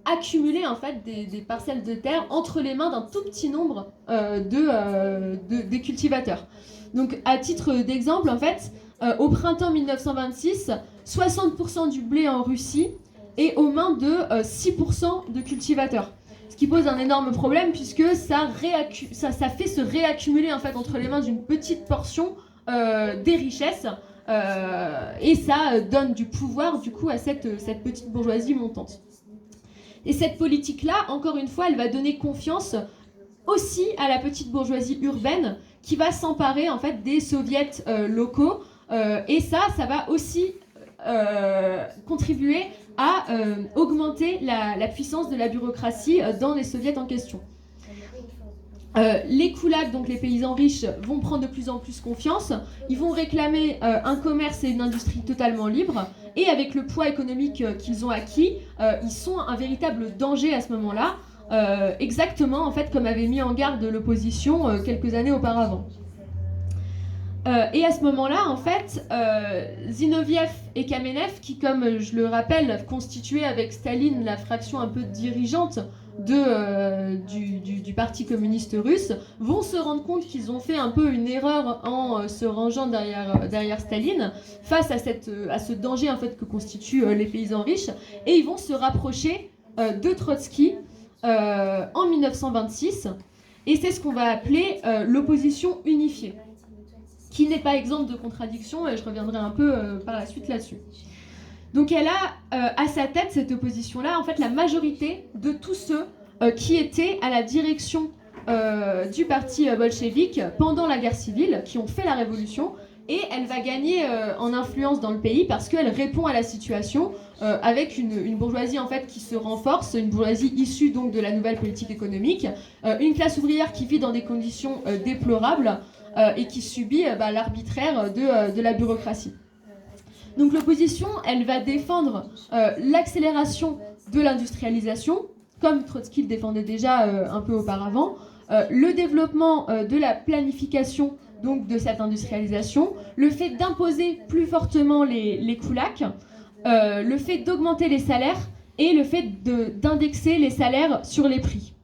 Speaker 1: accumuler en fait des parcelles de terre entre les mains d'un tout petit nombre des cultivateurs. Donc à titre d'exemple, en fait, au printemps 1926, 60% du blé en Russie est aux mains de 6% de cultivateurs. Ce qui pose un énorme problème puisque ça fait se réaccumuler en fait entre les mains d'une petite portion des richesses et ça donne du pouvoir du coup à cette petite bourgeoisie montante. Et cette politique-là, encore une fois, elle va donner confiance aussi à la petite bourgeoisie urbaine qui va s'emparer en fait des soviets locaux et ça va aussi contribuer à augmenter la puissance de la bureaucratie dans les soviets en question. Les koulaks, donc les paysans riches, vont prendre de plus en plus confiance. Ils vont réclamer un commerce et une industrie totalement libres. Et avec le poids économique qu'ils ont acquis, ils sont un véritable danger à ce moment-là, exactement en fait comme avait mis en garde l'opposition quelques années auparavant. Et à ce moment-là, en fait, Zinoviev et Kamenev, qui, comme je le rappelle, constituaient avec Staline la fraction un peu dirigeante du Parti communiste russe, vont se rendre compte qu'ils ont fait un peu une erreur en se rangeant derrière Staline face à ce danger en fait, que constituent les paysans riches, et ils vont se rapprocher de Trotsky en 1926, et c'est ce qu'on va appeler l'opposition unifiée, qui n'est pas exempte de contradictions, et je reviendrai un peu par la suite là-dessus. Donc elle a à sa tête, cette opposition-là, en fait, la majorité de tous ceux qui étaient à la direction du parti bolchevique pendant la guerre civile, qui ont fait la révolution, et elle va gagner en influence dans le pays parce qu'elle répond à la situation avec une bourgeoisie en fait, qui se renforce, une bourgeoisie issue donc, de la nouvelle politique économique, une classe ouvrière qui vit dans des conditions déplorables, et qui subit l'arbitraire de la bureaucratie. Donc l'opposition, elle va défendre l'accélération de l'industrialisation, comme Trotsky le défendait déjà un peu auparavant, le développement de la planification donc, de cette industrialisation, le fait d'imposer plus fortement les koulaks, le fait d'augmenter les salaires et le fait d'indexer les salaires sur les prix.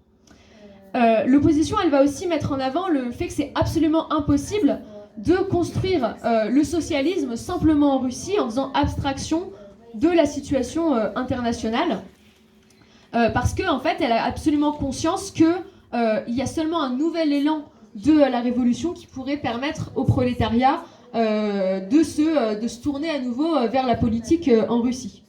Speaker 1: L'opposition, elle va aussi mettre en avant le fait que c'est absolument impossible de construire le socialisme simplement en Russie en faisant abstraction de la situation internationale, parce qu'en fait, elle a absolument conscience qu'il y a seulement un nouvel élan de la révolution qui pourrait permettre au prolétariat de se tourner à nouveau vers la politique en Russie.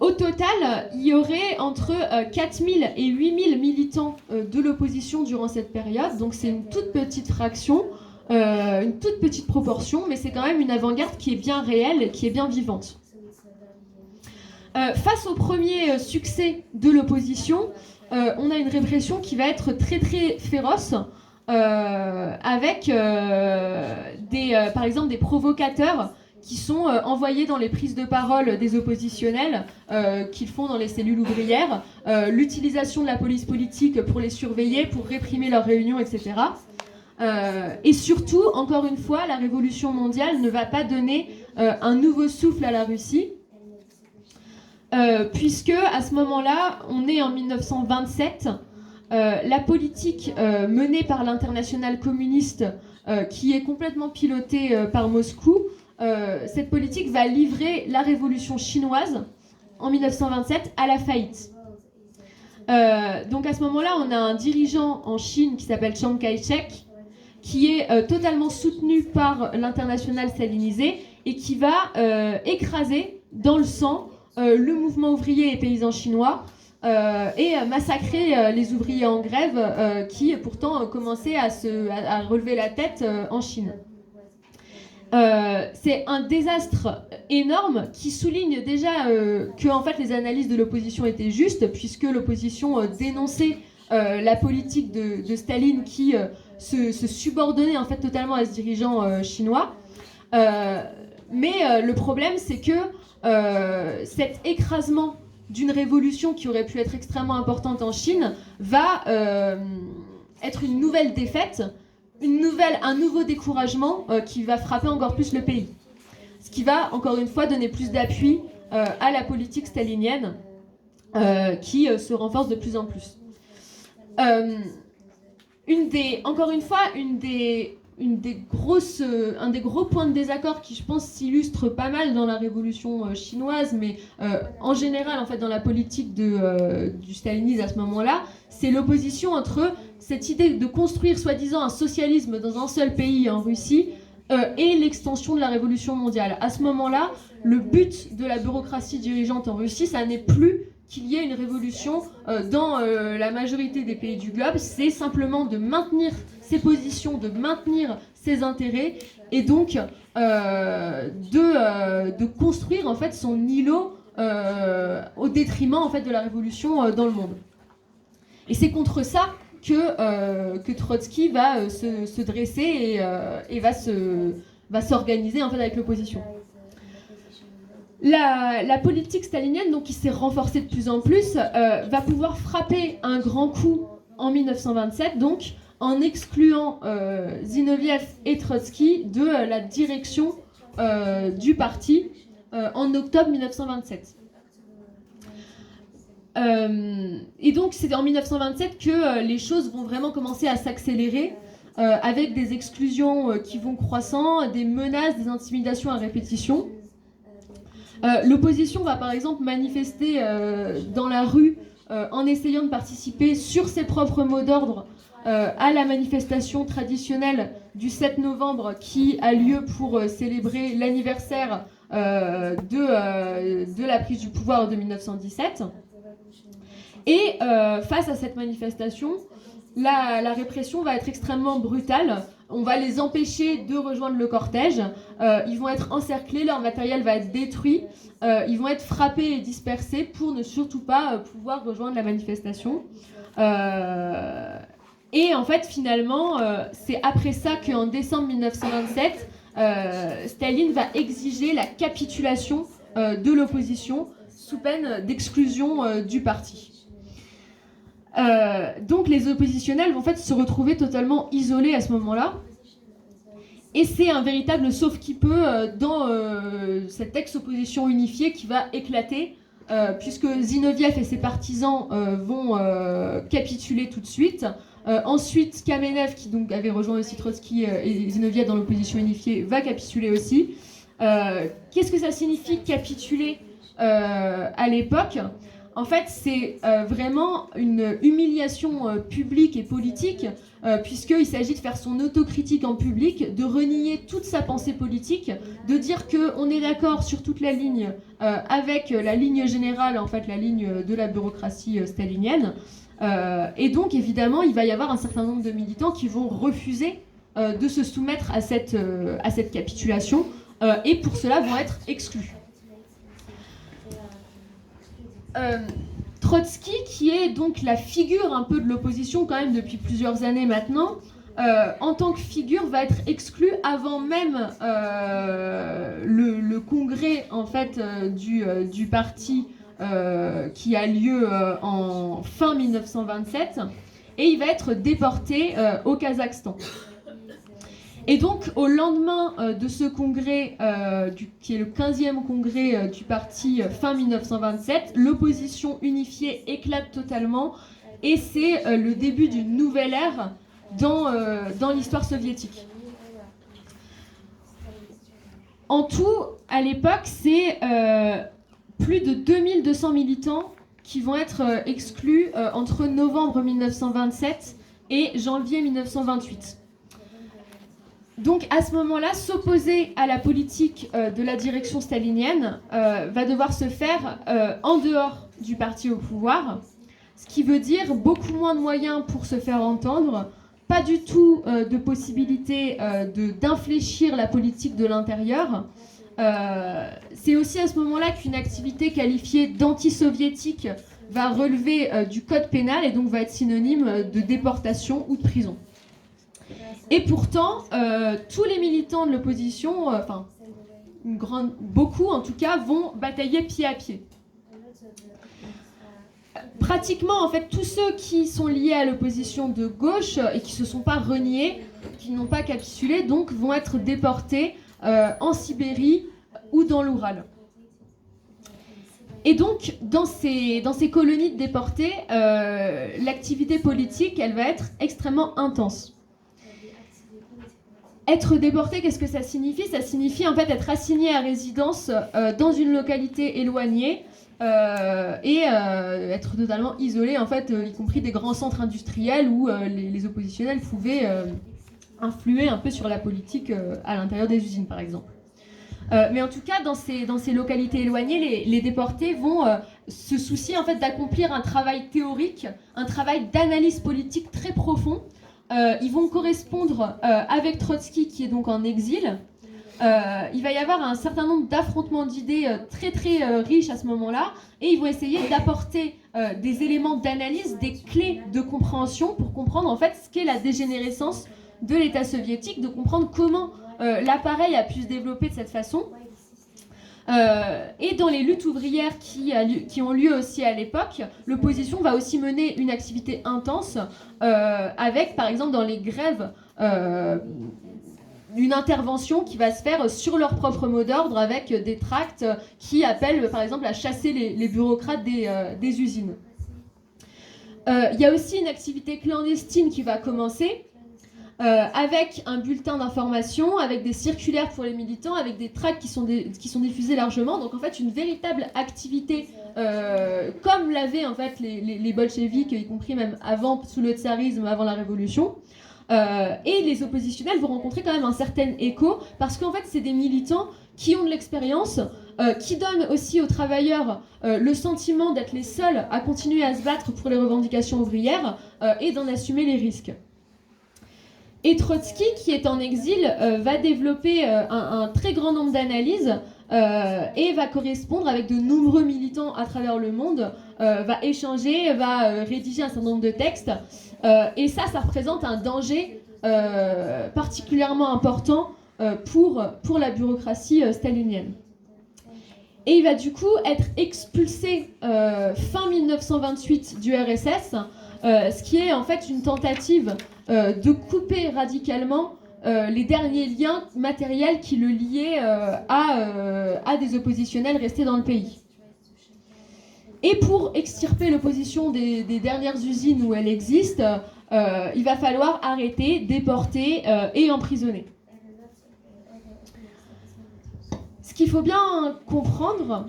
Speaker 1: Au total, il y aurait entre 4000 et 8000 militants de l'opposition durant cette période, donc c'est une toute petite fraction, une toute petite proportion, mais c'est quand même une avant-garde qui est bien réelle, qui est bien vivante. Face au premier succès de l'opposition, on a une répression qui va être très très féroce, avec par exemple des provocateurs qui sont envoyés dans les prises de parole des oppositionnels qu'ils font dans les cellules ouvrières, l'utilisation de la police politique pour les surveiller, pour réprimer leurs réunions, etc. Et surtout, encore une fois, la révolution mondiale ne va pas donner un nouveau souffle à la Russie, puisque à ce moment-là, on est en 1927, la politique menée par l'internationale communiste, qui est complètement pilotée par Moscou, cette politique va livrer la révolution chinoise en 1927 à la faillite. Donc à ce moment-là, on a un dirigeant en Chine qui s'appelle Chiang Kai-shek, qui est totalement soutenu par l'internationale stalinisée et qui va écraser dans le sang le mouvement ouvrier et paysan chinois et massacrer les ouvriers en grève qui pourtant commençaient à relever la tête en Chine. C'est un désastre énorme qui souligne déjà que en fait, les analyses de l'opposition étaient justes, puisque l'opposition dénonçait la politique de Staline qui se subordonnait en fait, totalement à ce dirigeant chinois. Mais le problème, c'est que cet écrasement d'une révolution qui aurait pu être extrêmement importante en Chine va être une nouvelle défaite, un nouveau découragement qui va frapper encore plus le pays. Ce qui va, encore une fois, donner plus d'appui à la politique stalinienne qui se renforce de plus en plus. Encore une fois, un des gros points de désaccord qui, je pense, s'illustre pas mal dans la révolution chinoise, mais en général, en fait, dans la politique du stalinisme à ce moment-là, c'est l'opposition entre cette idée de construire, soi-disant, un socialisme dans un seul pays, en Russie, et l'extension de la révolution mondiale. À ce moment-là, le but de la bureaucratie dirigeante en Russie, ça n'est plus qu'il y ait une révolution dans la majorité des pays du globe, c'est simplement de maintenir ses positions, de maintenir ses intérêt, et donc de construire en fait son îlot au détriment en fait de la révolution dans le monde. Et c'est contre ça que Trotsky va se dresser et va s'organiser en fait avec l'opposition. La politique stalinienne, donc, qui s'est renforcée de plus en plus, va pouvoir frapper un grand coup en 1927, donc en excluant Zinoviev et Trotsky de la direction du parti en octobre 1927. Et donc c'est en 1927 que les choses vont vraiment commencer à s'accélérer avec des exclusions qui vont croissant, des menaces, des intimidations à répétition. L'opposition va par exemple manifester dans la rue en essayant de participer sur ses propres mots d'ordre à la manifestation traditionnelle du 7 novembre qui a lieu pour célébrer l'anniversaire de la prise du pouvoir de 1917. Et face à cette manifestation, la répression va être extrêmement brutale. On va les empêcher de rejoindre le cortège. Ils vont être encerclés, leur matériel va être détruit. Ils vont être frappés et dispersés pour ne surtout pas pouvoir rejoindre la manifestation. Et en fait, finalement, c'est après ça qu'en décembre 1927, Staline va exiger la capitulation de l'opposition sous peine d'exclusion du parti. Donc les oppositionnels vont en fait se retrouver totalement isolés à ce moment-là. Et c'est un véritable sauf-qui-peut dans cette ex-opposition unifiée qui va éclater, puisque Zinoviev et ses partisans vont capituler tout de suite. Ensuite, Kamenev, qui donc avait rejoint aussi Trotsky et Zinoviev dans l'opposition unifiée, va capituler aussi. Qu'est-ce que ça signifie capituler à l'époque ? en fait, c'est vraiment une humiliation publique et politique, puisqu'il s'agit de faire son autocritique en public, de renier toute sa pensée politique, de dire qu'on est d'accord sur toute la ligne avec la ligne générale, en fait, la ligne de la bureaucratie stalinienne. Et donc, évidemment, il va y avoir un certain nombre de militants qui vont refuser de se soumettre à cette capitulation, et pour cela vont être exclus. Trotsky, qui est donc la figure un peu de l'opposition quand même depuis plusieurs années maintenant, en tant que figure va être exclu avant même le congrès en fait du parti qui a lieu en fin 1927, et il va être déporté au Kazakhstan. Et donc, au lendemain de ce congrès, qui est le 15e congrès du parti fin 1927, l'opposition unifiée éclate totalement, et c'est le début d'une nouvelle ère dans l'histoire soviétique. En tout, à l'époque, c'est plus de 2200 militants qui vont être exclus entre novembre 1927 et janvier 1928. Donc à ce moment-là, s'opposer à la politique de la direction stalinienne va devoir se faire en dehors du parti au pouvoir, ce qui veut dire beaucoup moins de moyens pour se faire entendre, pas du tout de possibilité d'infléchir la politique de l'intérieur. C'est aussi à ce moment-là qu'une activité qualifiée d'anti-soviétique va relever du code pénal et donc va être synonyme de déportation ou de prison. Et pourtant, tous les militants de l'opposition, beaucoup en tout cas, vont batailler pied à pied. Pratiquement, en fait, tous ceux qui sont liés à l'opposition de gauche et qui ne se sont pas reniés, qui n'ont pas capitulé, donc vont être déportés en Sibérie ou dans l'Oural. Et donc, dans ces colonies de déportés, l'activité politique, elle va être extrêmement intense. Être déporté, qu'est-ce que ça signifie ? Ça signifie en fait être assigné à résidence dans une localité éloignée et être totalement isolé, en fait, y compris des grands centres industriels où les oppositionnels pouvaient influer un peu sur la politique à l'intérieur des usines, par exemple. Mais en tout cas, dans ces localités éloignées, les déportés vont se soucier en fait d'accomplir un travail théorique, un travail d'analyse politique très profond. Ils vont correspondre avec Trotsky, qui est donc en exil. Il va y avoir un certain nombre d'affrontements d'idées très très riches à ce moment-là, et ils vont essayer d'apporter des éléments d'analyse, des clés de compréhension pour comprendre en fait ce qu'est la dégénérescence de l'État soviétique, de comprendre comment l'appareil a pu se développer de cette façon. Et dans les luttes ouvrières qui ont lieu aussi à l'époque, l'opposition va aussi mener une activité intense avec, par exemple, dans les grèves, une intervention qui va se faire sur leur propre mot d'ordre avec des tracts qui appellent, par exemple, à chasser les bureaucrates des usines. Il y a aussi une activité clandestine qui va commencer, avec un bulletin d'information, avec des circulaires pour les militants, avec des tracts qui sont diffusés largement. Donc en fait une véritable activité comme l'avaient en fait les bolcheviks, y compris même avant, sous le tsarisme, avant la révolution. Et les oppositionnels vont rencontrer quand même un certain écho, parce qu'en fait c'est des militants qui ont de l'expérience, qui donnent aussi aux travailleurs le sentiment d'être les seuls à continuer à se battre pour les revendications ouvrières et d'en assumer les risques. Et Trotsky, qui est en exil, va développer un très grand nombre d'analyses et va correspondre avec de nombreux militants à travers le monde, va échanger, va rédiger un certain nombre de textes. Et ça représente un danger particulièrement important pour la bureaucratie stalinienne. Et il va du coup être expulsé fin 1928 du RSS, ce qui est en fait une tentative de couper radicalement les derniers liens matériels qui le liaient à des oppositionnels restés dans le pays. Et pour extirper l'opposition des dernières usines où elle existe, il va falloir arrêter, déporter et emprisonner. Ce qu'il faut bien comprendre,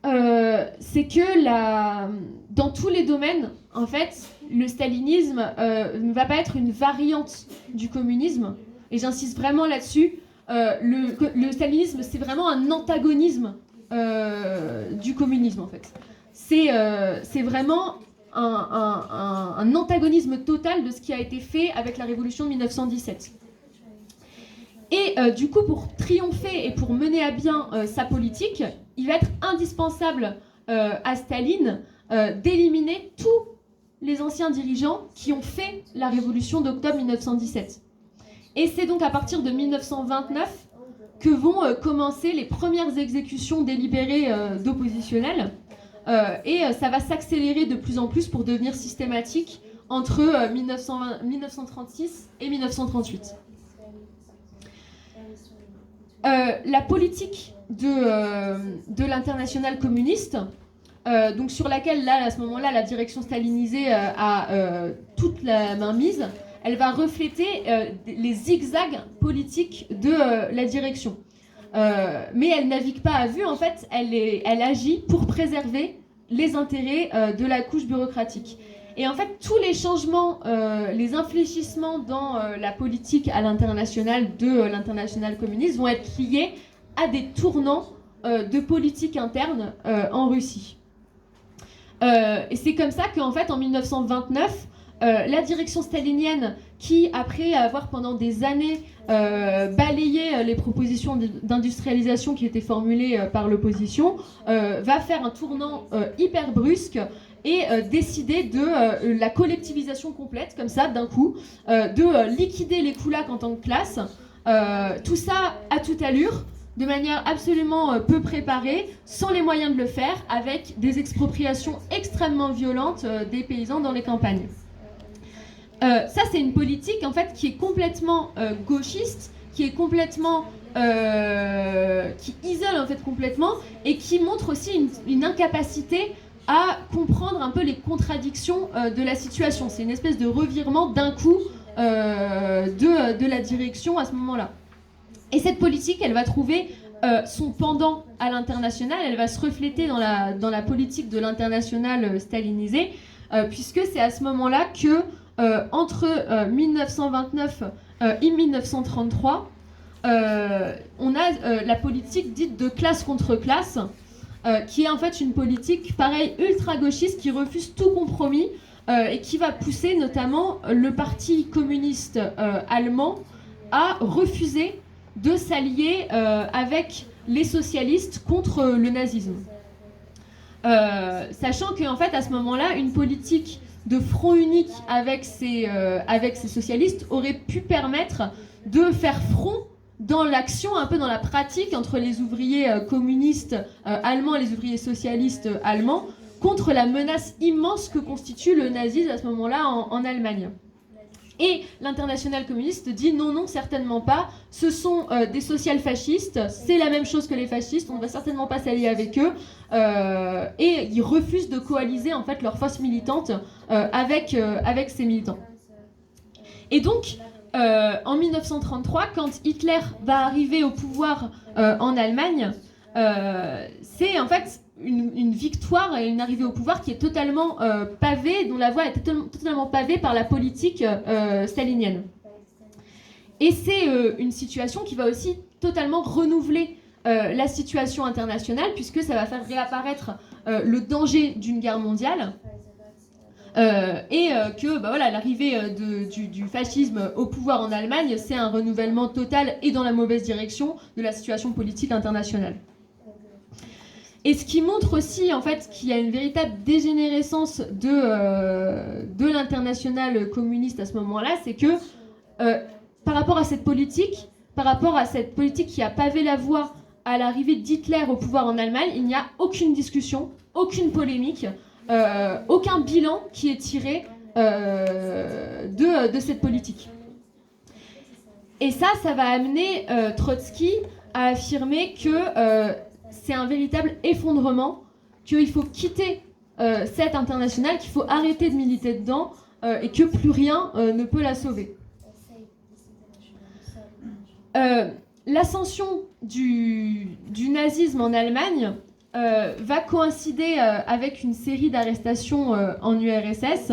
Speaker 1: c'est que dans tous les domaines, en fait, le stalinisme ne va pas être une variante du communisme, et j'insiste vraiment là-dessus. Le stalinisme, c'est vraiment un antagonisme du communisme, en fait. C'est vraiment un antagonisme total de ce qui a été fait avec la révolution de 1917. Et du coup, pour triompher et pour mener à bien sa politique, il va être indispensable à Staline d'éliminer tous les anciens dirigeants qui ont fait la révolution d'octobre 1917. Et c'est donc à partir de 1929 que vont commencer les premières exécutions délibérées d'oppositionnels. Et ça va s'accélérer de plus en plus pour devenir systématique entre 1936 et 1938. La politique de l'internationale communiste, donc sur laquelle, là, à ce moment-là, la direction stalinisée a toute la main mise, elle va refléter les zigzags politiques de la direction. Mais elle navigue pas à vue, en fait, elle agit pour préserver les intérêts de la couche bureaucratique. Et en fait, tous les changements, les infléchissements dans la politique à l'international de l'international communiste vont être liés à des tournants de politique interne en Russie. Et c'est comme ça qu'en fait, en 1929, la direction stalinienne, qui, après avoir pendant des années balayé les propositions d'industrialisation qui étaient formulées par l'opposition, va faire un tournant hyper brusque et décider de la collectivisation complète, comme ça, d'un coup, de liquider les koulaks en tant que classe, tout ça à toute allure, de manière absolument peu préparée, sans les moyens de le faire, avec des expropriations extrêmement violentes des paysans dans les campagnes. Ça, c'est une politique en fait qui est complètement gauchiste, qui est complètement qui isole en fait complètement et qui montre aussi une incapacité à comprendre un peu les contradictions de la situation. C'est une espèce de revirement d'un coup de la direction à ce moment-là. Et cette politique, elle va trouver son pendant à l'international, elle va se refléter dans la politique de l'international stalinisé, puisque c'est à ce moment-là que entre 1929 et 1933, on a la politique dite de classe contre classe, qui est en fait une politique, pareil, ultra-gauchiste, qui refuse tout compromis et qui va pousser notamment le parti communiste allemand à refuser de s'allier avec les socialistes contre le nazisme. Sachant qu'en fait, à ce moment-là, une politique de front unique avec ces socialistes aurait pu permettre de faire front dans l'action, un peu dans la pratique, entre les ouvriers communistes allemands et les ouvriers socialistes allemands, contre la menace immense que constitue le nazisme à ce moment-là en Allemagne. Et l'international communiste dit non, non, certainement pas, ce sont des social-fascistes, c'est la même chose que les fascistes, on ne va certainement pas s'allier avec eux, et ils refusent de coaliser en fait leurs forces militantes avec ces militants. Et donc, en 1933, quand Hitler va arriver au pouvoir en Allemagne, c'est en fait une victoire et une arrivée au pouvoir qui est totalement pavée, dont la voie est totalement pavée par la politique stalinienne. Et c'est une situation qui va aussi totalement renouveler la situation internationale, puisque ça va faire réapparaître le danger d'une guerre mondiale. Et que voilà, l'arrivée du fascisme au pouvoir en Allemagne, c'est un renouvellement total et dans la mauvaise direction de la situation politique internationale. Et ce qui montre aussi en fait qu'il y a une véritable dégénérescence de l'international communiste à ce moment-là, c'est que par rapport à cette politique qui a pavé la voie à l'arrivée d'Hitler au pouvoir en Allemagne, il n'y a aucune discussion, aucune polémique, aucun bilan qui est tiré de cette politique. Et ça va amener Trotsky à affirmer que c'est un véritable effondrement, qu'il faut quitter cette internationale, qu'il faut arrêter de militer dedans et que plus rien ne peut la sauver. L'ascension du nazisme en Allemagne va coïncider avec une série d'arrestations en URSS,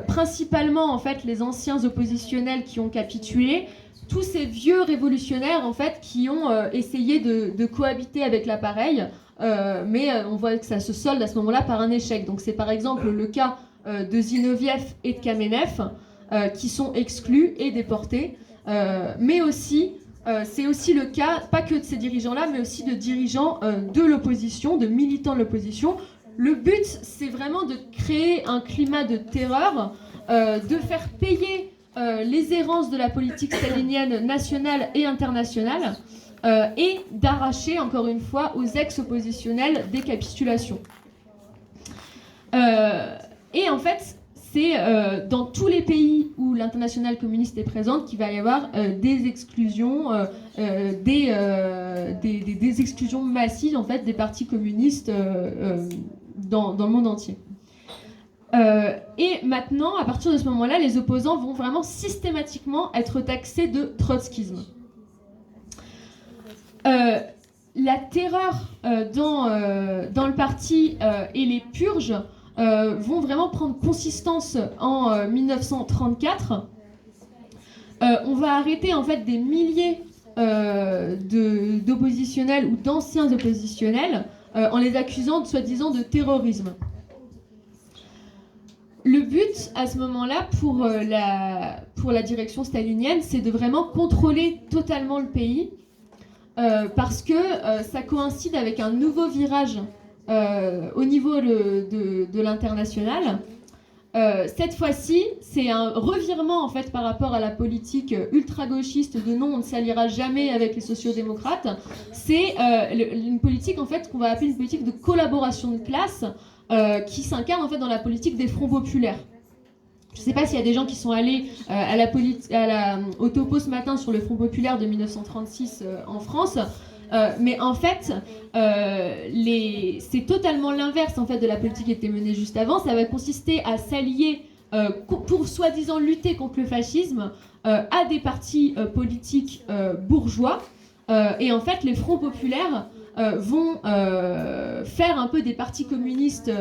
Speaker 1: principalement en fait les anciens oppositionnels qui ont capitulé, tous ces vieux révolutionnaires en fait qui ont essayé de cohabiter avec l'appareil, mais on voit que ça se solde à ce moment-là par un échec. Donc c'est par exemple le cas de Zinoviev et de Kamenev qui sont exclus et déportés, mais aussi c'est aussi le cas, pas que de ces dirigeants-là, mais aussi de dirigeants de l'opposition, de militants de l'opposition. Le but, c'est vraiment de créer un climat de terreur, de faire payer les errances de la politique stalinienne nationale et internationale, et d'arracher, encore une fois, aux ex-oppositionnels des capitulations. Et en fait, c'est dans tous les pays où l'internationale communiste est présente qu'il va y avoir des exclusions, des exclusions massives en fait des partis communistes dans le monde entier. Et maintenant, à partir de ce moment-là, les opposants vont vraiment systématiquement être taxés de trotskisme. La terreur dans le parti et les purges vont vraiment prendre consistance en 1934. On va arrêter en fait des milliers d'oppositionnels ou d'anciens oppositionnels en les accusant de soi-disant de terrorisme. Le but à ce moment-là pour la direction stalinienne, c'est de vraiment contrôler totalement le pays parce que ça coïncide avec un nouveau virage au niveau de l'international. Cette fois-ci, c'est un revirement en fait par rapport à la politique ultra-gauchiste de non, on ne s'alliera jamais avec les sociodémocrates. C'est une politique en fait qu'on va appeler une politique de collaboration de classe qui s'incarne en fait dans la politique des fronts populaires. Je ne sais pas s'il y a des gens qui sont allés au topo ce matin sur le Front populaire de 1936 en France. Mais en fait, c'est totalement l'inverse en fait, de la politique qui était menée juste avant. Ça va consister à s'allier pour soi-disant lutter contre le fascisme à des partis politiques bourgeois. Et en fait, les fronts populaires vont faire un peu des partis communistes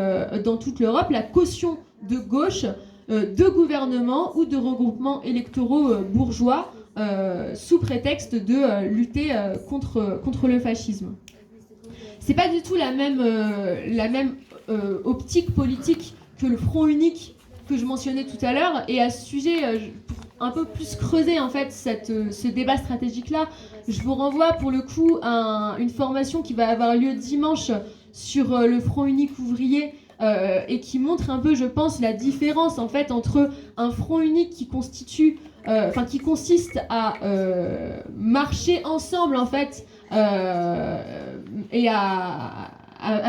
Speaker 1: dans toute l'Europe, la caution de gauche de gouvernements ou de regroupements électoraux bourgeois sous prétexte de lutter contre le fascisme. C'est pas du tout la même optique politique que le Front unique que je mentionnais tout à l'heure. Et à ce sujet, pour un peu plus creuser en fait ce débat stratégique-là, je vous renvoie pour le coup à une formation qui va avoir lieu dimanche sur le Front unique ouvrier. Et qui montre un peu, je pense, la différence en fait entre un front unique qui consiste à marcher ensemble en fait et à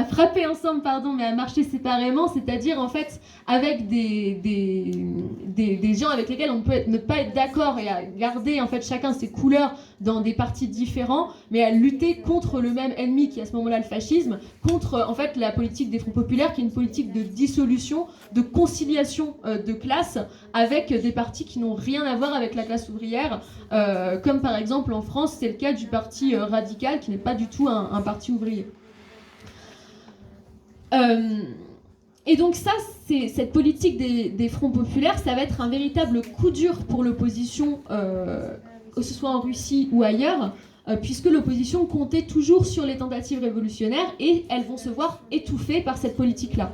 Speaker 1: frapper ensemble, mais à marcher séparément, c'est-à-dire en fait avec des gens avec lesquels on peut ne pas être d'accord et à garder en fait chacun ses couleurs dans des partis différents, mais à lutter contre le même ennemi qui est à ce moment-là le fascisme, contre en fait la politique des fronts populaires qui est une politique de dissolution, de conciliation de classe avec des partis qui n'ont rien à voir avec la classe ouvrière, comme par exemple en France c'est le cas du parti radical qui n'est pas du tout un parti ouvrier. Et donc ça, cette politique des fronts populaires, ça va être un véritable coup dur pour l'opposition, que ce soit en Russie ou ailleurs, puisque l'opposition comptait toujours sur les tentatives révolutionnaires et elles vont se voir étouffées par cette politique-là.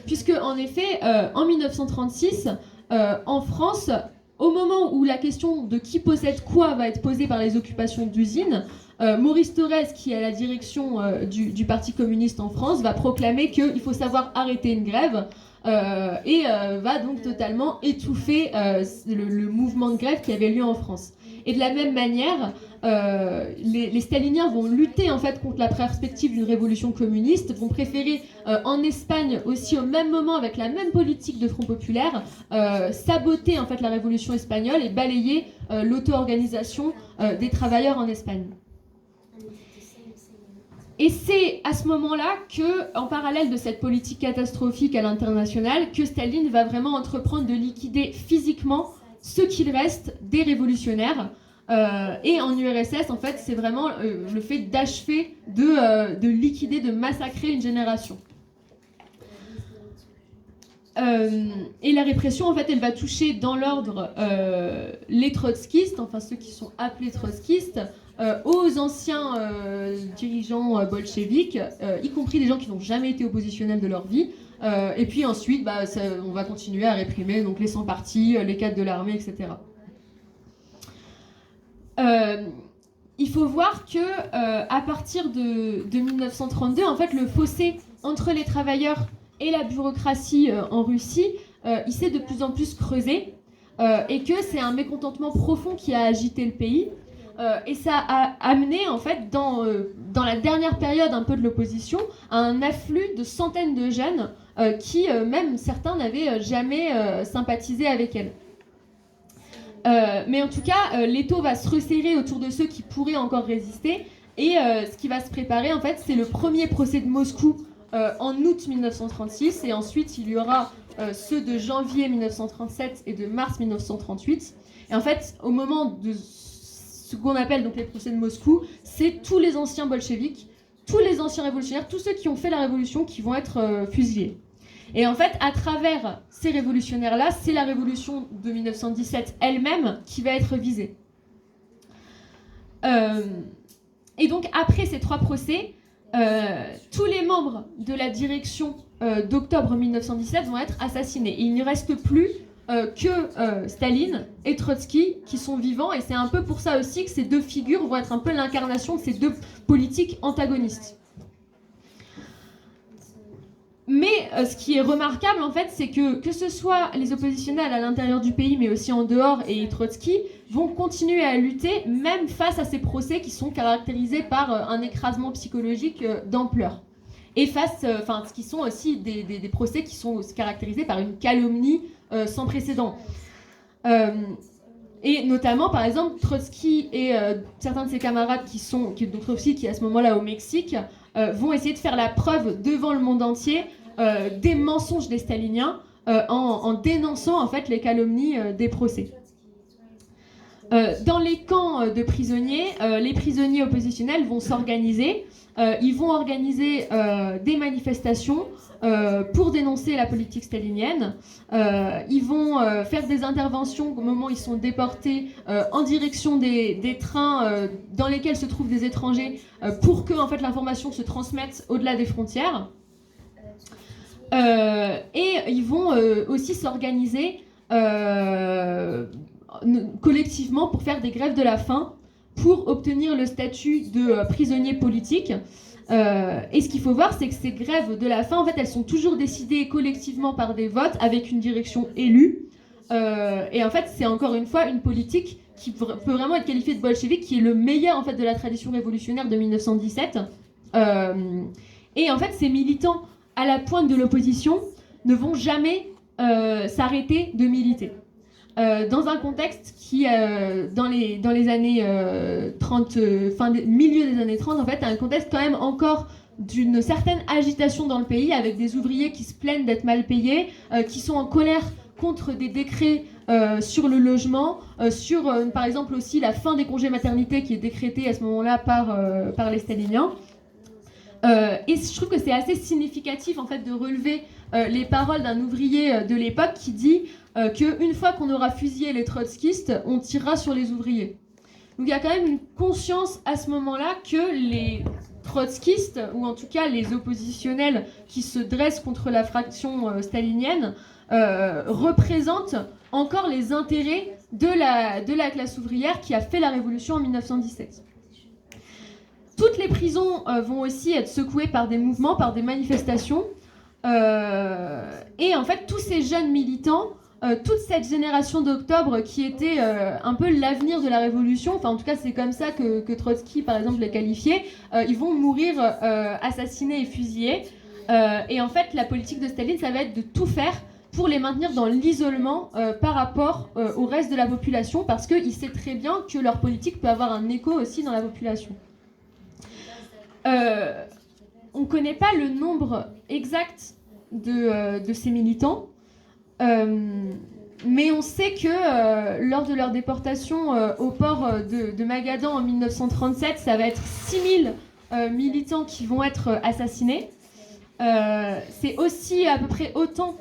Speaker 1: Puisque en effet, en 1936, en France, au moment où la question de qui possède quoi va être posée par les occupations d'usines, Maurice Thorez, qui est à la direction du Parti communiste en France, va proclamer qu'il faut savoir arrêter une grève et va donc totalement étouffer le mouvement de grève qui avait lieu en France. Et de la même manière, les staliniens vont lutter en fait contre la perspective d'une révolution communiste, vont préférer en Espagne aussi au même moment avec la même politique de Front populaire saboter en fait la révolution espagnole et balayer l'auto-organisation des travailleurs en Espagne. Et c'est à ce moment-là que, en parallèle de cette politique catastrophique à l'international, que Staline va vraiment entreprendre de liquider physiquement ce qu'il reste des révolutionnaires, Et en URSS, en fait, c'est vraiment le fait d'achever, de liquider, de massacrer une génération. Et la répression, en fait, elle va toucher dans l'ordre les trotskistes, enfin ceux qui sont appelés trotskistes, aux anciens dirigeants bolcheviques, y compris des gens qui n'ont jamais été oppositionnels de leur vie. Et puis ensuite, on va continuer à réprimer donc, les sans-partis, les cadres de l'armée, etc. Il faut voir que à partir de 1932, en fait, le fossé entre les travailleurs et la bureaucratie en Russie, il s'est de plus en plus creusé et que c'est un mécontentement profond qui a agité le pays. Et ça a amené, en fait, dans la dernière période un peu de l'opposition, à un afflux de centaines de jeunes qui, même certains, n'avaient jamais sympathisé avec elle. Mais en tout cas, l'étau va se resserrer autour de ceux qui pourraient encore résister. Et ce qui va se préparer, en fait, c'est le premier procès de Moscou en août 1936. Et ensuite, il y aura ceux de janvier 1937 et de mars 1938. Et en fait, au moment de ce qu'on appelle donc les procès de Moscou, c'est tous les anciens bolcheviks, tous les anciens révolutionnaires, tous ceux qui ont fait la révolution qui vont être fusillés. Et en fait, à travers ces révolutionnaires-là, c'est la révolution de 1917 elle-même qui va être visée. Et donc, après ces 3 procès, tous les membres de la direction d'octobre 1917 vont être assassinés. Et il ne reste plus que Staline et Trotsky qui sont vivants. Et c'est un peu pour ça aussi que ces 2 figures vont être un peu l'incarnation de ces 2 politiques antagonistes. Mais ce qui est remarquable, en fait, c'est que ce soit les oppositionnels à l'intérieur du pays, mais aussi en dehors, et Trotsky, vont continuer à lutter, même face à ces procès qui sont caractérisés par un écrasement psychologique d'ampleur. Et ce qui sont aussi des procès qui sont caractérisés par une calomnie sans précédent. Et notamment, par exemple, Trotsky et certains de ses camarades donc Trotsky qui est à ce moment-là au Mexique, vont essayer de faire la preuve devant le monde entier des mensonges des staliniens en dénonçant en fait les calomnies des procès. Dans les camps de prisonniers, les prisonniers oppositionnels vont s'organiser. Ils vont organiser des manifestations pour dénoncer la politique stalinienne. Ils vont faire des interventions au moment où ils sont déportés en direction des trains dans lesquels se trouvent des étrangers pour que en fait, l'information se transmette au-delà des frontières. Et ils vont aussi s'organiser collectivement pour faire des grèves de la faim pour obtenir le statut de prisonnier politique. Et ce qu'il faut voir, c'est que ces grèves de la faim, en fait, elles sont toujours décidées collectivement par des votes avec une direction élue. Et en fait, c'est encore une fois une politique qui peut vraiment être qualifiée de bolchevique, qui est le meilleur en fait de la tradition révolutionnaire de 1917. Et en fait, ces militants à la pointe de l'opposition ne vont jamais s'arrêter de militer. Dans un contexte qui, dans les années 30, milieu des années 30, en fait, un contexte quand même encore d'une certaine agitation dans le pays, avec des ouvriers qui se plaignent d'être mal payés, qui sont en colère contre des décrets sur le logement, sur, par exemple, aussi la fin des congés maternité qui est décrétée à ce moment-là par les staliniens. Et je trouve que c'est assez significatif en fait, de relever les paroles d'un ouvrier de l'époque qui dit qu'une fois qu'on aura fusillé les trotskistes, on tirera sur les ouvriers. Donc il y a quand même une conscience à ce moment-là que les trotskistes, ou en tout cas les oppositionnels qui se dressent contre la fraction stalinienne, représentent encore les intérêts de la classe ouvrière qui a fait la révolution en 1917. Toutes les prisons vont aussi être secouées par des mouvements, par des manifestations. Et en fait, tous ces jeunes militants, toute cette génération d'octobre qui était un peu l'avenir de la révolution, enfin en tout cas c'est comme ça que Trotsky par exemple les qualifiait, ils vont mourir assassinés et fusillés. Et en fait, la politique de Staline, ça va être de tout faire pour les maintenir dans l'isolement par rapport au reste de la population, parce qu'il sait très bien que leur politique peut avoir un écho aussi dans la population. On ne connaît pas le nombre exact de ces militants. Mais on sait que lors de leur déportation au port de Magadan en 1937, ça va être 6000 militants qui vont être assassinés. C'est aussi à peu près autant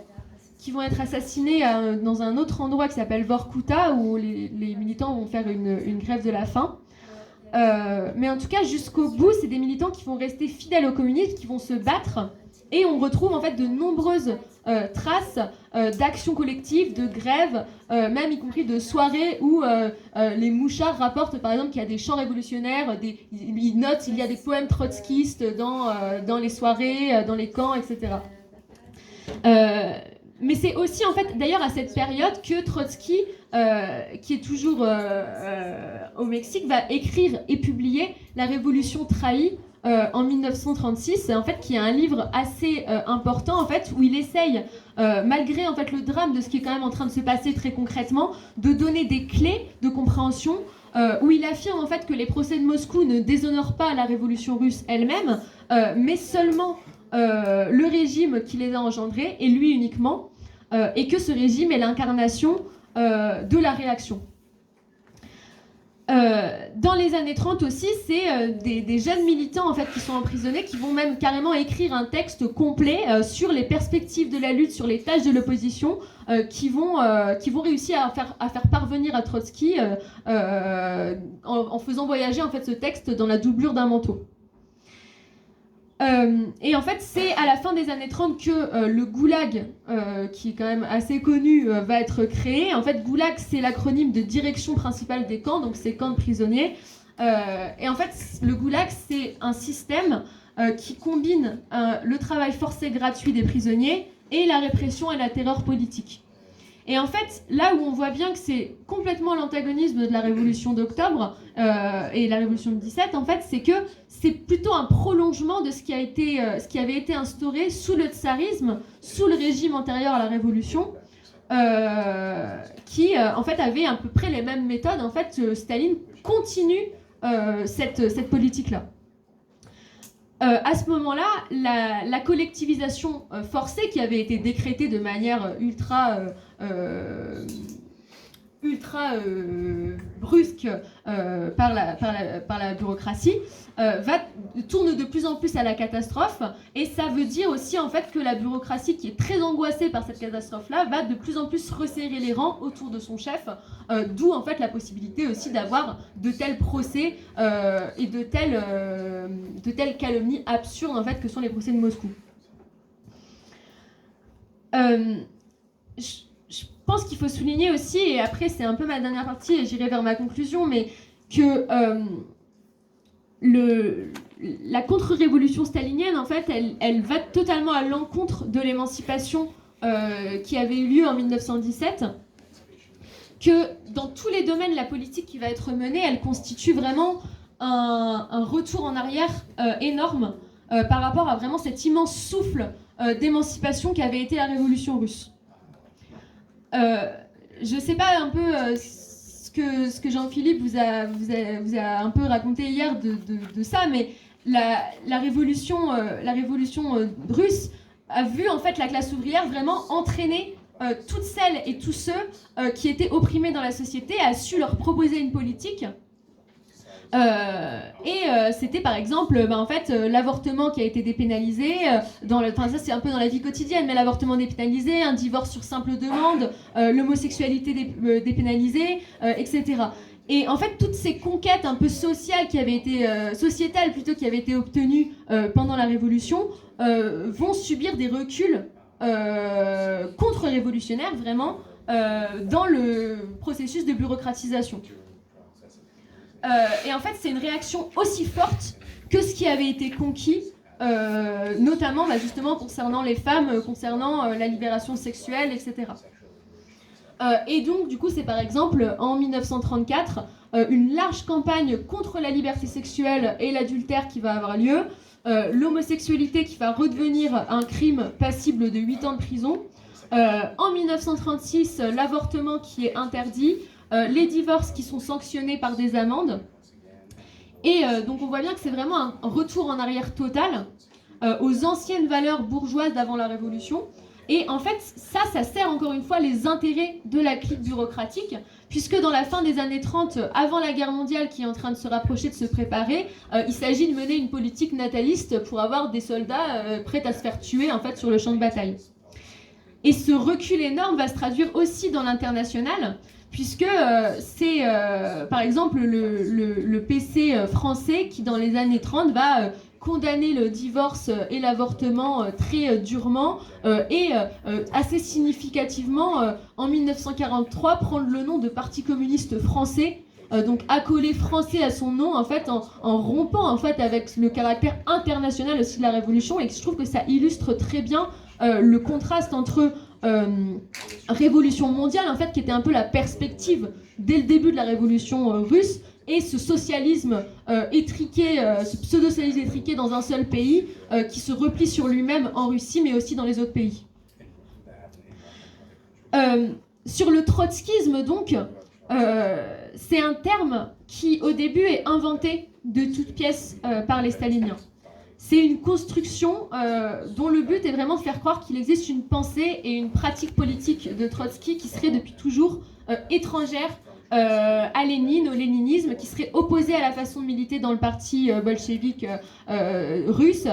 Speaker 1: qui vont être assassinés dans un autre endroit qui s'appelle Vorkuta, où les militants vont faire une grève de la faim. Mais en tout cas, jusqu'au bout, c'est des militants qui vont rester fidèles aux communistes, qui vont se battre. Et on retrouve en fait de nombreuses traces d'actions collectives, de grèves, même y compris de soirées où les mouchards rapportent par exemple qu'il y a des chants révolutionnaires, ils notent il y a des poèmes trotskistes dans les soirées, dans les camps, etc. Mais c'est aussi en fait d'ailleurs à cette période que Trotsky, qui est toujours au Mexique, va écrire et publier La Révolution trahie en 1936, en fait, qui est un livre assez important en fait, où il essaye, malgré en fait le drame de ce qui est quand même en train de se passer très concrètement, de donner des clés de compréhension. Où il affirme en fait que les procès de Moscou ne déshonorent pas la révolution russe elle-même, mais seulement le régime qui les a engendrés, et lui uniquement, et que ce régime est l'incarnation de la réaction. Dans les années 30 aussi, c'est des jeunes militants en fait, qui sont emprisonnés, qui vont même carrément écrire un texte complet sur les perspectives de la lutte, sur les tâches de l'opposition, qui vont réussir à faire parvenir à Trotsky en faisant voyager en fait, ce texte dans la doublure d'un manteau. Et en fait, c'est à la fin des années 30 que le Goulag, qui est quand même assez connu, va être créé. En fait, Goulag, c'est l'acronyme de Direction principale des camps, donc c'est camps de prisonniers. Et en fait, le Goulag, c'est un système qui combine le travail forcé gratuit des prisonniers et la répression et la terreur politique. Et en fait, là où on voit bien que c'est complètement l'antagonisme de la révolution d'octobre et la révolution de 17, en fait, c'est que c'est plutôt un prolongement de ce qui avait été instauré sous le tsarisme, sous le régime antérieur à la révolution, qui en fait avait à peu près les mêmes méthodes. En fait, Staline continue cette politique-là. À ce moment-là, la collectivisation forcée qui avait été décrétée de manière ultra brusque par la bureaucratie tourne de plus en plus à la catastrophe, et ça veut dire aussi en fait que la bureaucratie, qui est très angoissée par cette catastrophe-là, va de plus en plus resserrer les rangs autour de son chef, d'où en fait la possibilité aussi d'avoir de tels procès et de telles calomnies absurdes en fait que sont les procès de Moscou. Je pense qu'il faut souligner aussi, et après c'est un peu ma dernière partie et j'irai vers ma conclusion, mais que la contre-révolution stalinienne, en fait, elle va totalement à l'encontre de l'émancipation qui avait eu lieu en 1917, que dans tous les domaines, la politique qui va être menée, elle constitue vraiment un retour en arrière énorme par rapport à vraiment cet immense souffle d'émancipation qu'avait été la révolution russe. Je ne sais pas un peu ce que Jean-Philippe vous a un peu raconté hier de ça, mais la révolution russe a vu en fait la classe ouvrière vraiment entraîner toutes celles et tous ceux qui étaient opprimés dans la société, a su leur proposer une politique. C'était par exemple en fait, l'avortement qui a été dépénalisé, ça c'est un peu dans la vie quotidienne, mais l'avortement dépénalisé, un divorce sur simple demande, l'homosexualité dépénalisée, etc. Et en fait, toutes ces conquêtes un peu sociales qui avaient été sociétales plutôt, qui avaient été obtenues pendant la Révolution, vont subir des reculs contre-révolutionnaires vraiment dans le processus de bureaucratisation. Et en fait, c'est une réaction aussi forte que ce qui avait été conquis, notamment justement concernant les femmes, concernant la libération sexuelle, etc. Et donc, du coup, c'est par exemple en 1934 une large campagne contre la liberté sexuelle et l'adultère qui va avoir lieu, l'homosexualité qui va redevenir un crime passible de 8 ans de prison, en 1936 l'avortement qui est interdit, les divorces qui sont sanctionnés par des amendes. Et donc on voit bien que c'est vraiment un retour en arrière total aux anciennes valeurs bourgeoises d'avant la Révolution, Et en fait, ça sert encore une fois les intérêts de la clique bureaucratique, puisque dans la fin des années 30, avant la guerre mondiale qui est en train de se rapprocher, de se préparer, il s'agit de mener une politique nataliste pour avoir des soldats prêts à se faire tuer en fait sur le champ de bataille. Et ce recul énorme va se traduire aussi dans l'international, puisque c'est par exemple le PC français qui dans les années 30 va condamner le divorce et l'avortement très durement et assez significativement en 1943 prendre le nom de Parti communiste français, donc accoler français à son nom en fait en rompant en fait avec le caractère international aussi de la révolution, et je trouve que ça illustre très bien le contraste entre révolution mondiale en fait qui était un peu la perspective dès le début de la révolution russe, et ce socialisme étriqué, ce pseudo-socialisme étriqué dans un seul pays qui se replie sur lui-même en Russie mais aussi dans les autres pays. Sur le trotskisme donc, c'est un terme qui au début est inventé de toutes pièces par les staliniens. C'est une construction dont le but est vraiment de faire croire qu'il existe une pensée et une pratique politique de Trotsky qui serait depuis toujours étrangère à Lénine, au léninisme, qui serait opposé à la façon de militer dans le parti bolchevique russe,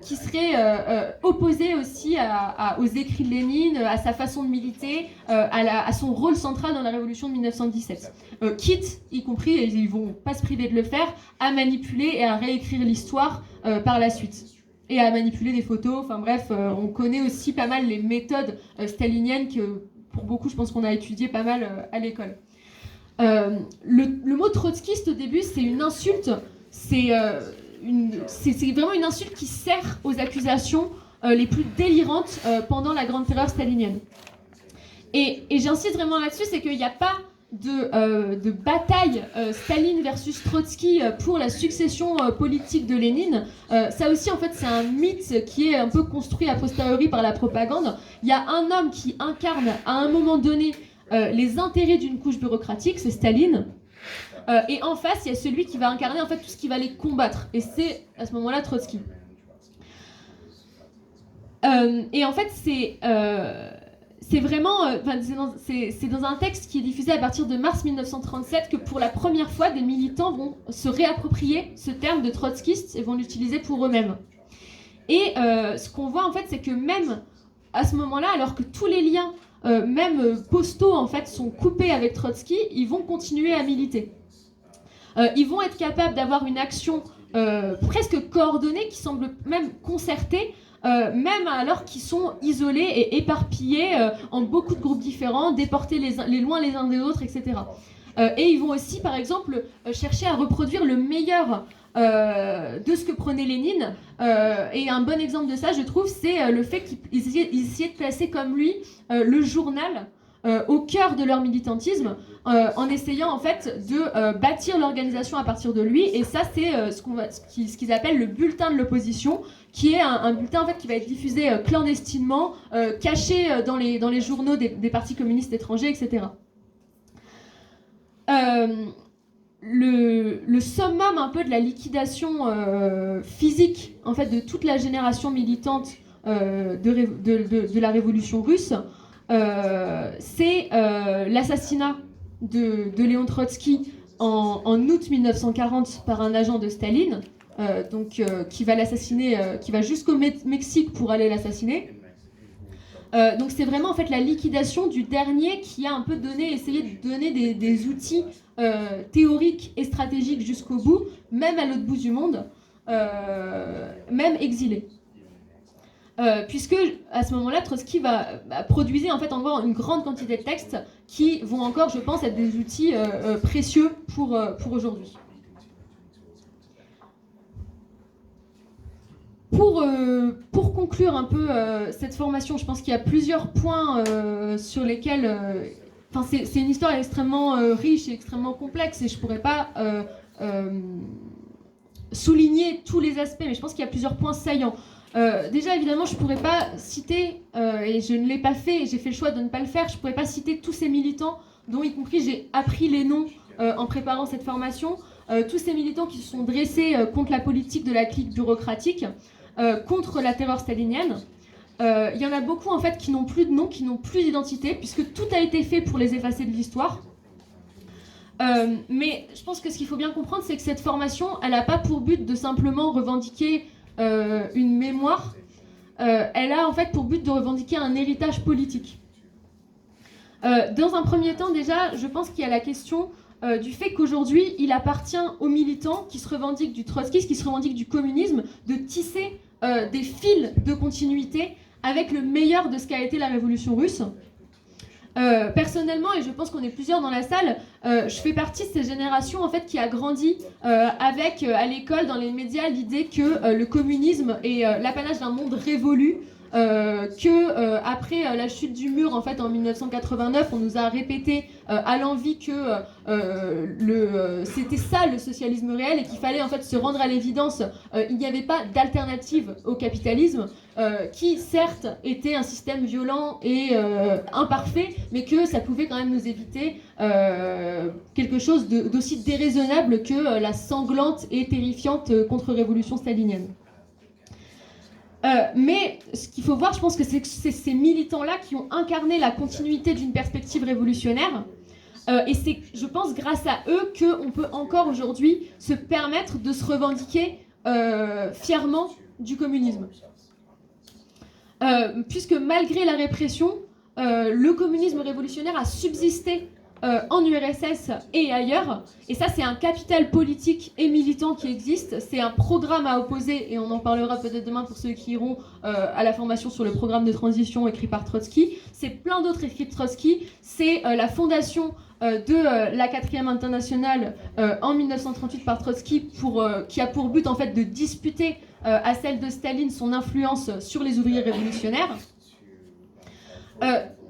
Speaker 1: qui serait opposé aussi aux écrits de Lénine, à sa façon de militer, à son rôle central dans la révolution de 1917. Quitte, y compris, et ils vont pas se priver de le faire, à manipuler et à réécrire l'histoire par la suite. Et à manipuler des photos, enfin bref, on connaît aussi pas mal les méthodes staliniennes que pour beaucoup, je pense qu'on a étudié pas mal à l'école. Le mot trotskiste au début, c'est une insulte, c'est vraiment une insulte qui sert aux accusations les plus délirantes pendant la Grande Terreur stalinienne. Et j'insiste vraiment là-dessus, c'est qu'il n'y a pas de bataille Staline versus Trotsky pour la succession politique de Lénine. Ça aussi, en fait, c'est un mythe qui est un peu construit a posteriori par la propagande. Il y a un homme qui incarne à un moment donné les intérêts d'une couche bureaucratique, c'est Staline. Et en face, il y a celui qui va incarner en fait tout ce qui va les combattre. Et c'est à ce moment-là Trotsky. Et en fait, c'est vraiment, c'est dans un texte qui est diffusé à partir de mars 1937 que pour la première fois, des militants vont se réapproprier ce terme de trotskiste et vont l'utiliser pour eux-mêmes. Et ce qu'on voit en fait, c'est que même à ce moment-là, alors que tous les liens, même postaux en fait, sont coupés avec Trotsky, ils vont continuer à militer. Ils vont être capables d'avoir une action presque coordonnée, qui semble même concertée, même alors qu'ils sont isolés et éparpillés en beaucoup de groupes différents, déportés les loin les uns des autres, etc. Et ils vont aussi, par exemple, chercher à reproduire le meilleur de ce que prenait Lénine. Et un bon exemple de ça, je trouve, c'est le fait qu'ils essayaient de placer comme lui le journal au cœur de leur militantisme, en essayant en fait de bâtir l'organisation à partir de lui. Et ça, c'est ce qu'ils appellent le bulletin de l'opposition, qui est un bulletin en fait qui va être diffusé clandestinement, caché dans les journaux des partis communistes étrangers, etc. Le summum un peu de la liquidation physique en fait de toute la génération militante de la révolution russe, c'est l'assassinat de Léon Trotsky en août 1940 par un agent de Staline, qui va l'assassiner, qui va jusqu'au Mexique pour aller l'assassiner. Donc c'est vraiment en fait la liquidation du dernier qui a un peu essayé de donner des outils théoriques et stratégiques jusqu'au bout, même à l'autre bout du monde, même exilé. Puisque à ce moment-là, Trotsky va produire en fait encore une grande quantité de textes qui vont encore, je pense, être des outils précieux pour aujourd'hui. Pour conclure un peu cette formation, je pense qu'il y a plusieurs points sur lesquels... c'est une histoire extrêmement riche et extrêmement complexe, et je ne pourrais pas souligner tous les aspects, mais je pense qu'il y a plusieurs points saillants. Déjà, évidemment, je ne pourrais pas citer, et je ne l'ai pas fait, et j'ai fait le choix de ne pas le faire, je ne pourrais pas citer tous ces militants, dont y compris j'ai appris les noms en préparant cette formation, tous ces militants qui se sont dressés contre la politique de la clique bureaucratique, contre la terreur stalinienne. Il y en a beaucoup en fait qui n'ont plus de nom, qui n'ont plus d'identité, puisque tout a été fait pour les effacer de l'histoire. Mais je pense que ce qu'il faut bien comprendre, c'est que cette formation, elle n'a pas pour but de simplement revendiquer une mémoire. Elle a en fait pour but de revendiquer un héritage politique. Dans un premier temps, déjà, je pense qu'il y a la question du fait qu'aujourd'hui, il appartient aux militants qui se revendiquent du trotskisme, qui se revendiquent du communisme, de tisser des fils de continuité avec le meilleur de ce qu'a été la révolution russe. Personnellement, et je pense qu'on est plusieurs dans la salle, je fais partie de cette génération en fait, qui a grandi avec, à l'école, dans les médias, l'idée que le communisme est l'apanage d'un monde révolu, après la chute du mur en fait en 1989, on nous a répété à l'envi que c'était ça le socialisme réel et qu'il fallait en fait se rendre à l'évidence. Il n'y avait pas d'alternative au capitalisme, qui certes était un système violent et imparfait, mais que ça pouvait quand même nous éviter quelque chose d'aussi déraisonnable que la sanglante et terrifiante contre-révolution stalinienne. Mais ce qu'il faut voir, je pense que c'est ces militants-là qui ont incarné la continuité d'une perspective révolutionnaire. Et c'est, je pense, grâce à eux qu'on peut encore aujourd'hui se permettre de se revendiquer fièrement du communisme. Puisque malgré la répression, le communisme révolutionnaire a subsisté en URSS et ailleurs, et ça c'est un capital politique et militant qui existe, c'est un programme à opposer, et on en parlera peut-être demain pour ceux qui iront à la formation sur le programme de transition écrit par Trotsky, c'est plein d'autres écrits de Trotsky, c'est la fondation de la 4e internationale en 1938 par Trotsky qui a pour but en fait de disputer à celle de Staline son influence sur les ouvriers révolutionnaires.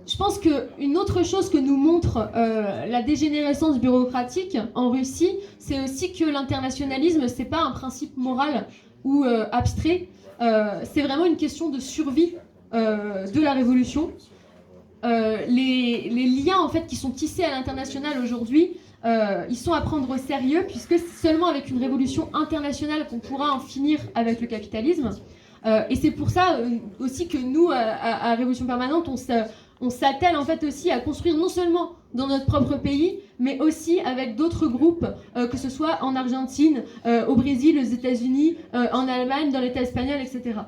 Speaker 1: Je pense qu'une autre chose que nous montre la dégénérescence bureaucratique en Russie, c'est aussi que l'internationalisme, c'est pas un principe moral ou abstrait, c'est vraiment une question de survie de la révolution. Les liens en fait qui sont tissés à l'international aujourd'hui, ils sont à prendre au sérieux, puisque c'est seulement avec une révolution internationale qu'on pourra en finir avec le capitalisme. Et c'est pour ça aussi que nous, à Révolution Permanente, on s'attelle en fait aussi à construire non seulement dans notre propre pays, mais aussi avec d'autres groupes, que ce soit en Argentine, au Brésil, aux États-Unis, en Allemagne, dans l'État espagnol, etc.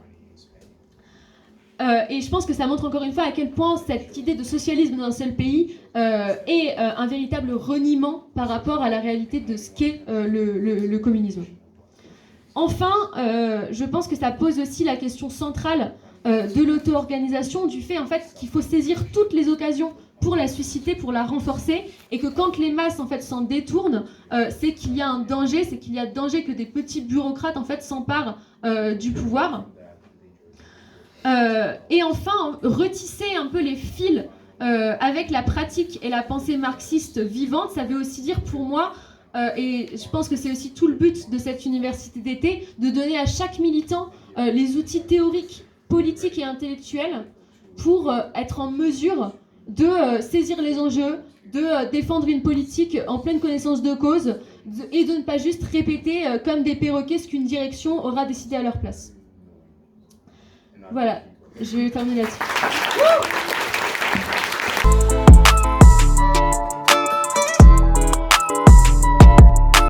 Speaker 1: Et je pense que ça montre encore une fois à quel point cette idée de socialisme dans un seul pays est un véritable reniement par rapport à la réalité de ce qu'est le communisme. Enfin, je pense que ça pose aussi la question centrale de l'auto-organisation, du fait en fait qu'il faut saisir toutes les occasions pour la susciter, pour la renforcer, et que quand les masses en fait s'en détournent, c'est qu'il y a un danger, c'est qu'il y a danger que des petits bureaucrates en fait s'emparent du pouvoir. Et enfin, retisser un peu les fils avec la pratique et la pensée marxiste vivante, ça veut aussi dire pour moi, et je pense que c'est aussi tout le but de cette université d'été, de donner à chaque militant les outils théoriques, politiques et intellectuels pour être en mesure de saisir les enjeux, de défendre une politique en pleine connaissance de cause et de ne pas juste répéter comme des perroquets ce qu'une direction aura décidé à leur place. Voilà, je vais terminer là-dessus.